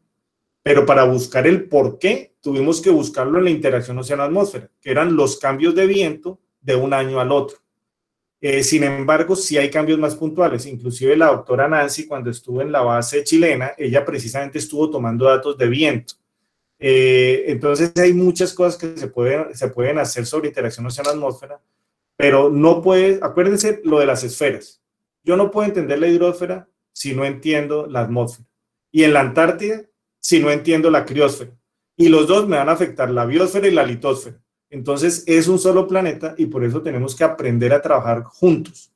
pero para buscar el por qué tuvimos que buscarlo en la interacción océano-atmósfera, que eran los cambios de viento de un año al otro. Sin embargo, sí hay cambios más puntuales. Inclusive la doctora Nancy, cuando estuvo en la base chilena, ella precisamente estuvo tomando datos de viento. Entonces hay muchas cosas que se pueden hacer sobre interacción océano-atmósfera, pero no puede, acuérdense lo de las esferas. Yo no puedo entender la hidrosfera si no entiendo la atmósfera. Y en la Antártida, si no entiendo la criósfera. Y los dos me van a afectar, la biosfera y la litosfera. Entonces es un solo planeta y por eso tenemos que aprender a trabajar juntos.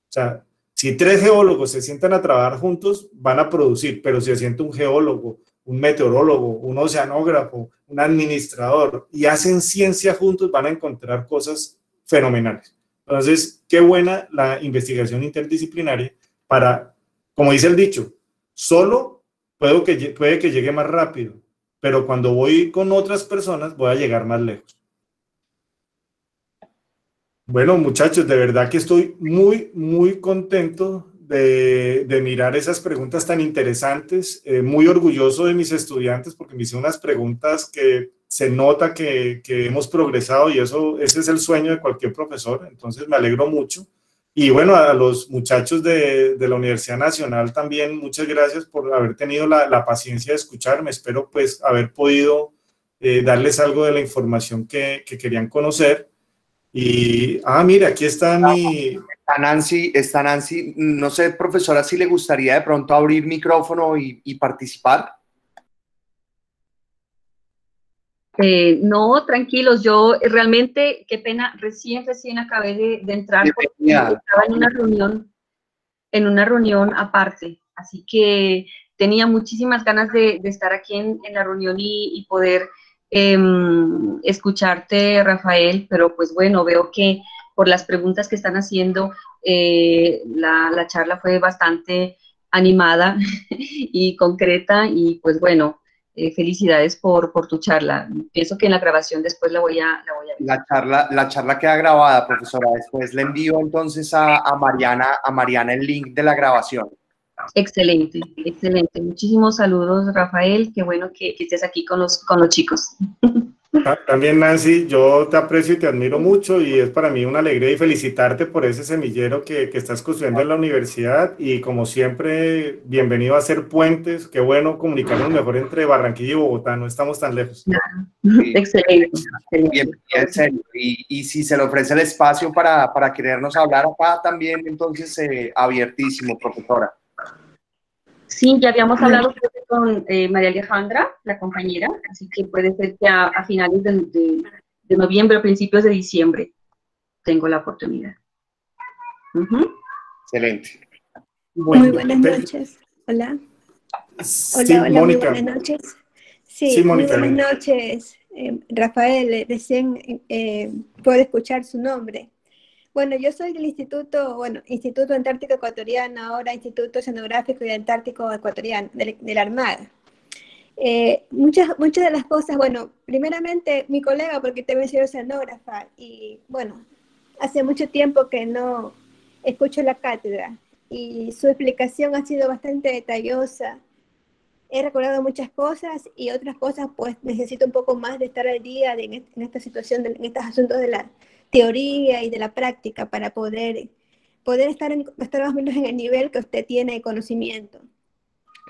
O sea, si tres geólogos se sientan a trabajar juntos, van a producir, pero si se siente un geólogo, un meteorólogo, un oceanógrafo, un administrador y hacen ciencia juntos, van a encontrar cosas fenomenales. Entonces, qué buena la investigación interdisciplinaria para, como dice el dicho, solo puede que llegue más rápido, pero cuando voy con otras personas voy a llegar más lejos. Bueno, muchachos, de verdad que estoy muy, muy contento de mirar esas preguntas tan interesantes, muy orgulloso de mis estudiantes porque me hicieron unas preguntas que se nota que hemos progresado y ese es el sueño de cualquier profesor, entonces me alegro mucho. Y bueno, a los muchachos de la Universidad Nacional también, muchas gracias por haber tenido la paciencia de escucharme. Espero pues haber podido darles algo de la información que querían conocer. Y, mira, aquí está mi... Está Nancy. No sé, profesora, si le gustaría de pronto abrir micrófono y participar. No, tranquilos, yo realmente, qué pena, recién acabé de entrar porque estaba en una reunión aparte, así que tenía muchísimas ganas de estar aquí en la reunión y poder escucharte, Rafael, pero pues bueno, veo que por las preguntas que están haciendo, la charla fue bastante animada y concreta y pues bueno, felicidades por tu charla. Pienso que en la grabación después la voy a ver. La charla queda grabada, profesora. Después le envío entonces a Mariana el link de la grabación. Excelente, excelente. Muchísimos saludos, Rafael. Qué bueno que estés aquí con los chicos. También, Nancy, yo te aprecio y te admiro mucho y es para mí una alegría y felicitarte por ese semillero que estás construyendo en la universidad y como siempre, bienvenido a hacer puentes. Qué bueno comunicarnos mejor entre Barranquilla y Bogotá, no estamos tan lejos. Sí. Excelente. Bienvenido, en serio. Y si se le ofrece el espacio para querernos hablar acá también, entonces abiertísimo, profesora. Sí, ya habíamos hablado con María Alejandra, la compañera, así que puede ser que a finales de noviembre o principios de diciembre tengo la oportunidad. Excelente. Bueno, muy buenas noches. Hola. Sí, hola, Mónica. Muy buenas noches. Sí, Mónica. Muy buenas noches. Rafael, recién puedo escuchar su nombre. Bueno, yo soy del Instituto Antártico Ecuatoriano, ahora Instituto Oceanográfico y Antártico Ecuatoriano, de la Armada. Muchas de las cosas, bueno, primeramente mi colega, porque también soy oceanógrafa, y bueno, hace mucho tiempo que no escucho la cátedra, y su explicación ha sido bastante detallosa, he recordado muchas cosas y otras cosas pues necesito un poco más de estar al día en esta situación, en estos asuntos de la teoría y de la práctica para poder estar más o menos en el nivel que usted tiene de conocimiento.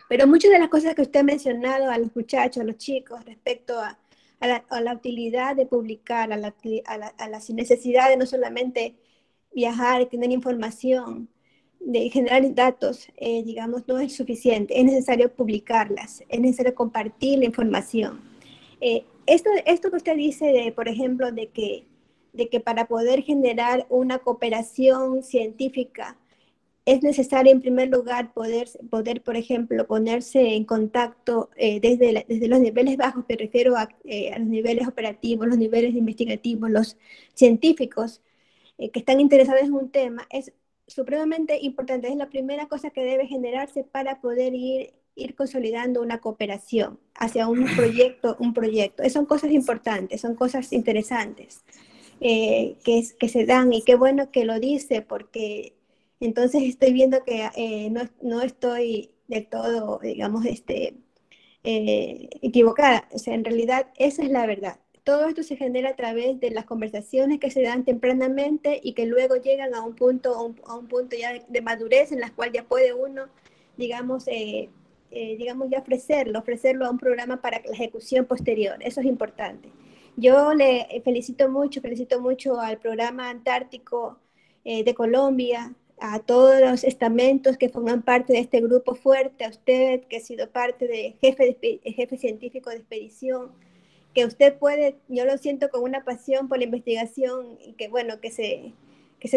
Pero muchas de las cosas que usted ha mencionado a los muchachos, a los chicos, respecto a la utilidad de publicar, a la necesidad de no solamente viajar y tener información, de generar datos, digamos, no es suficiente, es necesario publicarlas, es necesario compartir la información. Esto que usted dice, por ejemplo, de que para poder generar una cooperación científica es necesario, en primer lugar, poder por ejemplo, ponerse en contacto desde los niveles bajos, me refiero a los niveles operativos, los niveles investigativos, los científicos que están interesados en un tema, es supremamente importante. Es la primera cosa que debe generarse para poder ir consolidando una cooperación hacia un proyecto. Son cosas importantes, son cosas interesantes que se dan, y qué bueno que lo dice, porque entonces estoy viendo que no estoy del todo, digamos, equivocada. O sea, en realidad esa es la verdad. Todo esto se genera a través de las conversaciones que se dan tempranamente y que luego llegan a un punto ya de madurez en la cual ya puede uno, digamos, ya ofrecerlo a un programa para la ejecución posterior. Eso es importante. Yo le felicito mucho al programa Antártico de Colombia, a todos los estamentos que forman parte de este grupo fuerte, a usted que ha sido parte de jefe científico de expedición, que usted yo lo siento con una pasión por la investigación y que bueno, que se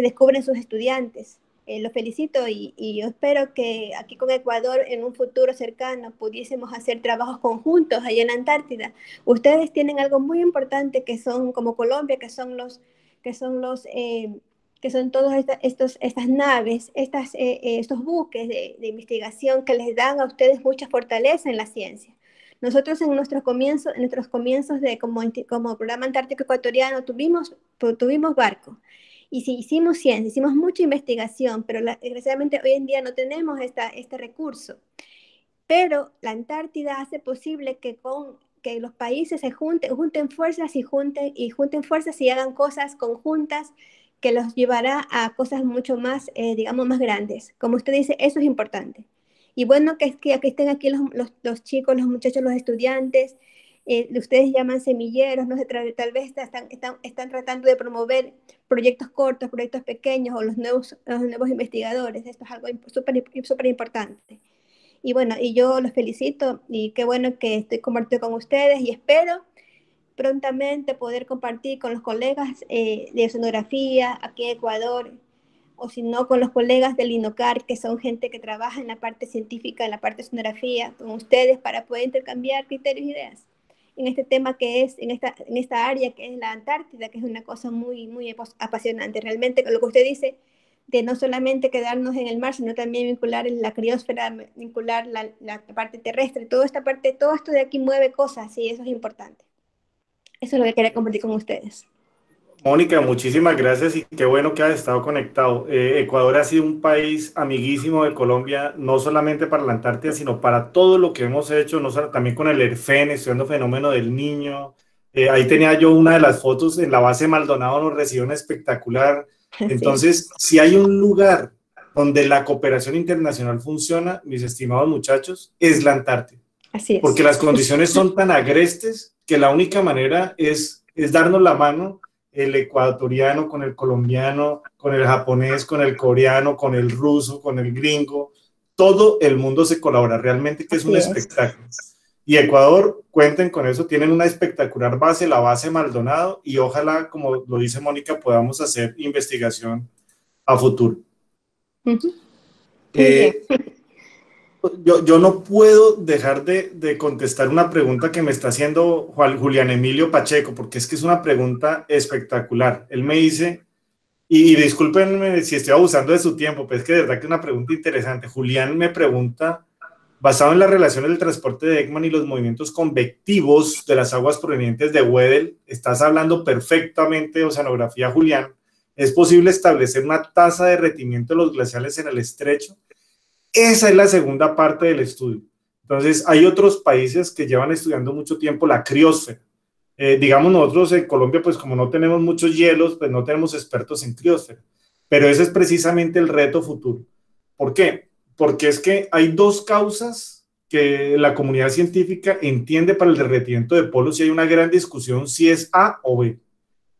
descubren sus estudiantes. Lo felicito y yo espero que aquí con Ecuador en un futuro cercano pudiésemos hacer trabajos conjuntos allá en la Antártida. Ustedes tienen algo muy importante que son como Colombia, que son todas estas naves, estos buques de investigación que les dan a ustedes mucha fortaleza en la ciencia. Nosotros en nuestros comienzos como programa Antártico Ecuatoriano tuvimos barco. Y sí, hicimos ciencia, hicimos mucha investigación, pero desgraciadamente hoy en día no tenemos este recurso. Pero la Antártida hace posible que los países se junten fuerzas junten fuerzas y hagan cosas conjuntas que los llevará a cosas mucho más, digamos, más grandes. Como usted dice, eso es importante. Y bueno que estén aquí los chicos, los muchachos, los estudiantes. Ustedes llaman semilleros, no sé, tal vez están tratando de promover proyectos cortos, proyectos pequeños o los nuevos investigadores. Esto es algo súper importante. Y bueno, y yo los felicito y qué bueno que estoy compartiendo con ustedes y espero prontamente poder compartir con los colegas de oceanografía aquí en Ecuador, o si no con los colegas del INOCAR, que son gente que trabaja en la parte científica, en la parte de oceanografía, con ustedes para poder intercambiar criterios e ideas en este tema que es, en esta área que es la Antártida, que es una cosa muy, muy apasionante. Realmente lo que usted dice, de no solamente quedarnos en el mar, sino también vincular la criosfera, vincular la parte terrestre, todo esto de aquí mueve cosas y eso es importante. Eso es lo que quería compartir con ustedes. Mónica, muchísimas gracias y qué bueno que has estado conectado. Ecuador ha sido un país amiguísimo de Colombia, no solamente para la Antártida, sino para todo lo que hemos hecho, no solo, también con el ERFEN, estudiando fenómeno del niño. Ahí tenía yo una de las fotos en la base Maldonado, nos recibieron espectacular. Entonces, sí. Si hay un lugar donde la cooperación internacional funciona, mis estimados muchachos, es la Antártida. Así es. Porque las condiciones son tan agrestes que la única manera es darnos la mano, el ecuatoriano con el colombiano, con el japonés, con el coreano, con el ruso, con el gringo. Todo el mundo se colabora, realmente que es un espectáculo. Y Ecuador, cuenten con eso, tienen una espectacular base, la base Maldonado, y ojalá, como lo dice Mónica, podamos hacer investigación a futuro. Yo no puedo dejar de contestar una pregunta que me está haciendo Julián Emilio Pacheco, porque es que es una pregunta espectacular. Él me dice, y discúlpenme si estoy abusando de su tiempo, pero es que de verdad que es una pregunta interesante. Julián me pregunta, basado en las relaciones del transporte de Ekman y los movimientos convectivos de las aguas provenientes de Weddell, estás hablando perfectamente de oceanografía, Julián. ¿Es posible establecer una tasa de derretimiento de los glaciales en el estrecho? Esa es la segunda parte del estudio. Entonces, hay otros países que llevan estudiando mucho tiempo la criosfera. Digamos, nosotros en Colombia, pues como no tenemos muchos hielos, pues no tenemos expertos en criosfera. Pero ese es precisamente el reto futuro. ¿Por qué? Porque es que hay dos causas que la comunidad científica entiende para el derretimiento de polos y hay una gran discusión si es A o B.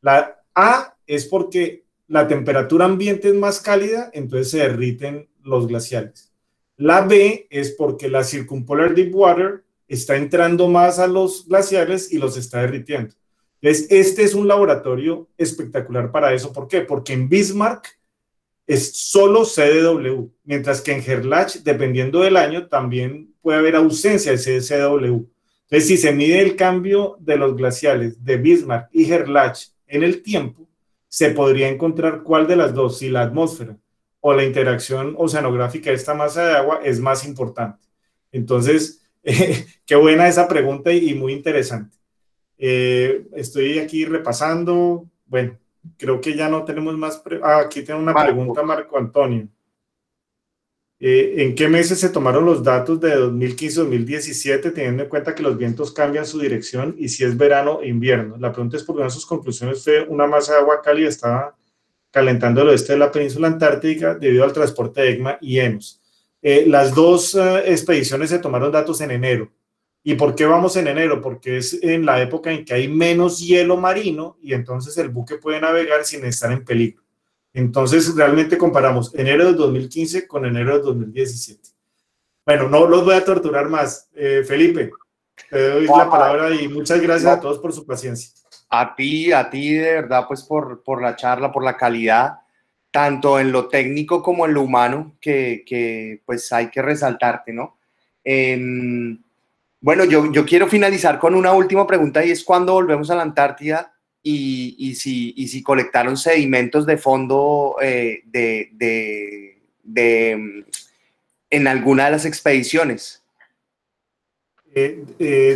La A es porque la temperatura ambiente es más cálida, entonces se derriten los glaciales. La B es porque la Circumpolar Deepwater está entrando más a los glaciales y los está derritiendo. Entonces, este es un laboratorio espectacular para eso. ¿Por qué? Porque en Bismarck es solo CDW, mientras que en Gerlach, dependiendo del año, también puede haber ausencia de CDW. Entonces, si se mide el cambio de los glaciales de Bismarck y Gerlach en el tiempo, se podría encontrar cuál de las dos, si la atmósfera o la interacción oceanográfica de esta masa de agua es más importante. Entonces, qué buena esa pregunta y muy interesante. Estoy aquí repasando. Bueno, creo que ya no tenemos más. Aquí tengo una pregunta, Marco Antonio. ¿En qué meses se tomaron los datos de 2015-2017, teniendo en cuenta que los vientos cambian su dirección y si es verano o invierno? La pregunta es porque una de sus conclusiones fue una masa de agua cálida estaba calentando el oeste de la península antártica debido al transporte de EGMA y ENOS. Las dos expediciones se tomaron datos en enero. ¿Y por qué vamos en enero? Porque es en la época en que hay menos hielo marino y entonces el buque puede navegar sin estar en peligro. Entonces, realmente comparamos enero de 2015 con enero de 2017. Bueno, no los voy a torturar más. Felipe, te doy la palabra y muchas gracias a todos por su paciencia. A ti de verdad, pues por la charla, por la calidad, tanto en lo técnico como en lo humano, que pues hay que resaltarte, ¿no? Bueno, yo quiero finalizar con una última pregunta y es ¿cuándo volvemos a la Antártida? Y si colectaron sedimentos de fondo en alguna de las expediciones.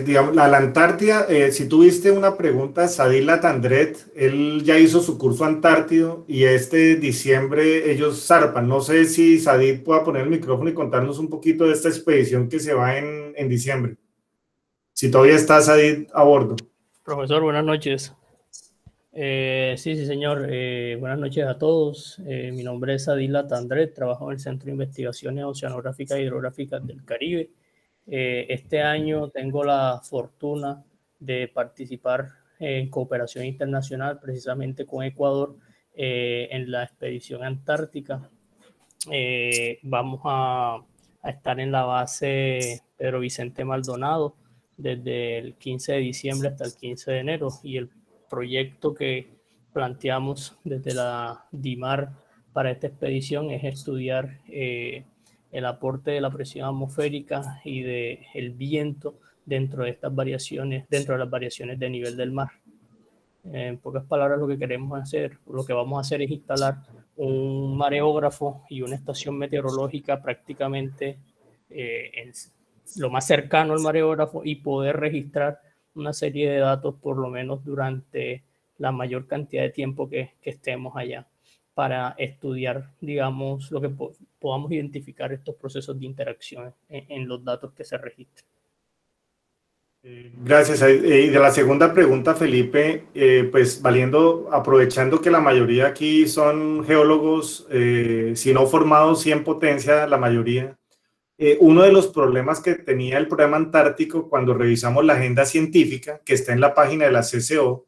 Digamos, la Antártida, si tuviste una pregunta, Sadil Latendresse, él ya hizo su curso Antártido y este diciembre ellos zarpan. No sé si Sadil pueda poner el micrófono y contarnos un poquito de esta expedición que se va en diciembre. Si todavía está Sadil a bordo. Profesor, buenas noches. Sí, señor. Buenas noches a todos. Mi nombre es Sadil Latendresse, trabajo en el Centro de Investigaciones Oceanográficas e Hidrográficas del Caribe. Este año tengo la fortuna de participar en cooperación internacional, precisamente con Ecuador, en la expedición antártica. Vamos a estar en la base Pedro Vicente Maldonado desde el 15 de diciembre hasta el 15 de enero y el proyecto que planteamos desde la DIMAR para esta expedición es estudiar el aporte de la presión atmosférica y del viento dentro de estas variaciones, dentro de las variaciones de nivel del mar. En pocas palabras, lo que queremos hacer, lo que vamos a hacer es instalar un mareógrafo y una estación meteorológica prácticamente lo más cercano al mareógrafo y poder registrar una serie de datos por lo menos durante la mayor cantidad de tiempo que estemos allá para estudiar, digamos, lo que podamos identificar estos procesos de interacción en los datos que se registran. Gracias. Y de la segunda pregunta, Felipe, pues aprovechando que la mayoría aquí son geólogos, si no formados, sí en potencia, la mayoría. Uno de los problemas que tenía el programa antártico cuando revisamos la agenda científica, que está en la página de la CCO,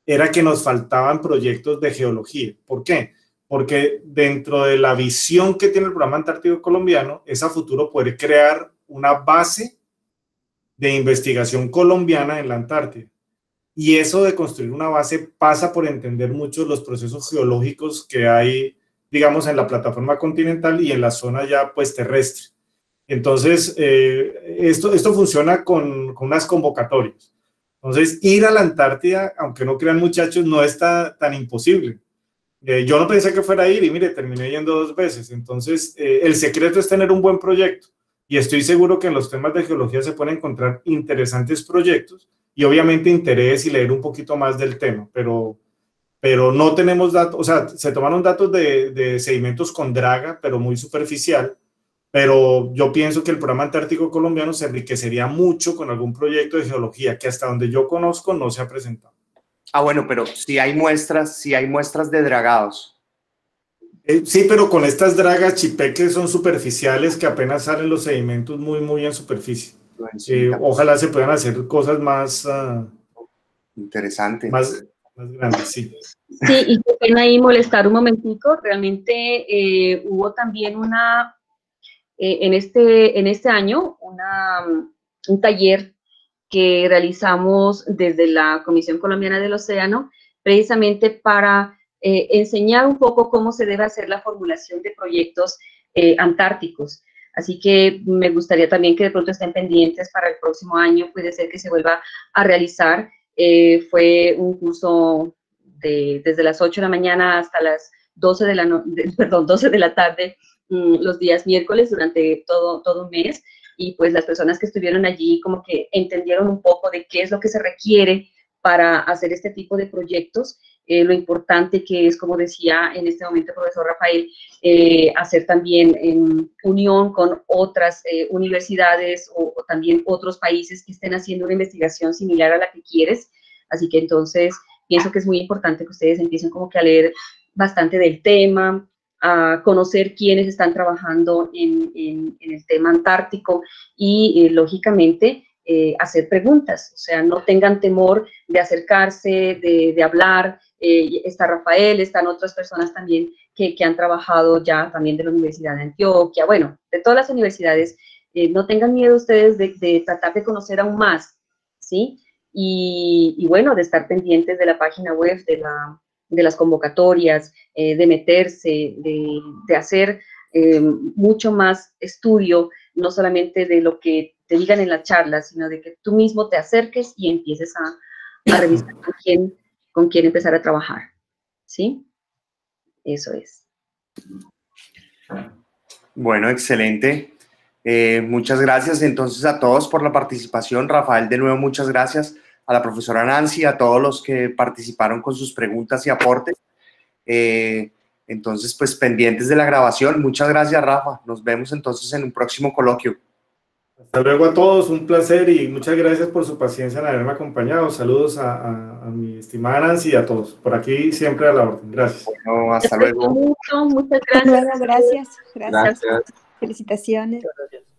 era que nos faltaban proyectos de geología. ¿Por qué? Porque dentro de la visión que tiene el programa antártico colombiano, es a futuro poder crear una base de investigación colombiana en la Antártida. Y eso de construir una base pasa por entender mucho los procesos geológicos que hay, digamos, en la plataforma continental y en la zona ya pues terrestre. Entonces, esto funciona con unas convocatorias. Entonces, ir a la Antártida, aunque no crean muchachos, no está tan imposible. Yo no pensé que fuera a ir y mire, terminé yendo 2 veces. Entonces, el secreto es tener un buen proyecto. Y estoy seguro que en los temas de geología se pueden encontrar interesantes proyectos y obviamente interés y leer un poquito más del tema, pero no tenemos datos, o sea, se tomaron datos de sedimentos con draga, pero muy superficial, pero yo pienso que el programa antártico colombiano se enriquecería mucho con algún proyecto de geología que hasta donde yo conozco no se ha presentado. Ah, bueno, pero si hay muestras de dragados. Sí, pero con estas dragas chipé que son superficiales, que apenas salen los sedimentos muy en superficie. Ojalá se puedan hacer cosas más interesantes. Más grandes, sí. Sí, y qué pena ahí molestar un momentico. Realmente hubo también en este año un taller que realizamos desde la Comisión Colombiana del Océano, precisamente para enseñar un poco cómo se debe hacer la formulación de proyectos antárticos. Así que me gustaría también que de pronto estén pendientes para el próximo año, puede ser que se vuelva a realizar. Fue un curso desde las 8 de la mañana hasta las 12 de la tarde, los días miércoles durante todo un mes. Y pues las personas que estuvieron allí como que entendieron un poco de qué es lo que se requiere para hacer este tipo de proyectos, lo importante que es, como decía en este momento el profesor Rafael, hacer también en unión con otras universidades o también otros países que estén haciendo una investigación similar a la que quieres. Así que entonces pienso que es muy importante que ustedes empiecen como que a leer bastante del tema, a conocer quiénes están trabajando en el tema antártico y, lógicamente, hacer preguntas. O sea, no tengan temor de acercarse, de hablar. Está Rafael, están otras personas también que han trabajado ya también de la Universidad de Antioquia, bueno, de todas las universidades. No tengan miedo ustedes de tratar de conocer aún más, ¿sí? Y bueno, de estar pendientes de la página web, de las convocatorias, de meterse, de hacer mucho más estudio, no solamente de lo que te digan en la charla, sino de que tú mismo te acerques y empieces a revisar con quién empezar a trabajar, ¿sí? Eso es. Bueno, excelente. Muchas gracias entonces a todos por la participación. Rafael, de nuevo, muchas gracias. A la profesora Nancy, a todos los que participaron con sus preguntas y aportes. Entonces, pues pendientes de la grabación. Muchas gracias, Rafa. Nos vemos entonces en un próximo coloquio. Hasta luego a todos, un placer y muchas gracias por su paciencia en haberme acompañado. Saludos a mi estimada Nancy y a todos. Por aquí siempre a la orden. Gracias. Bueno, hasta luego. Muchas gracias. gracias. Gracias. Felicitaciones. Muchas gracias.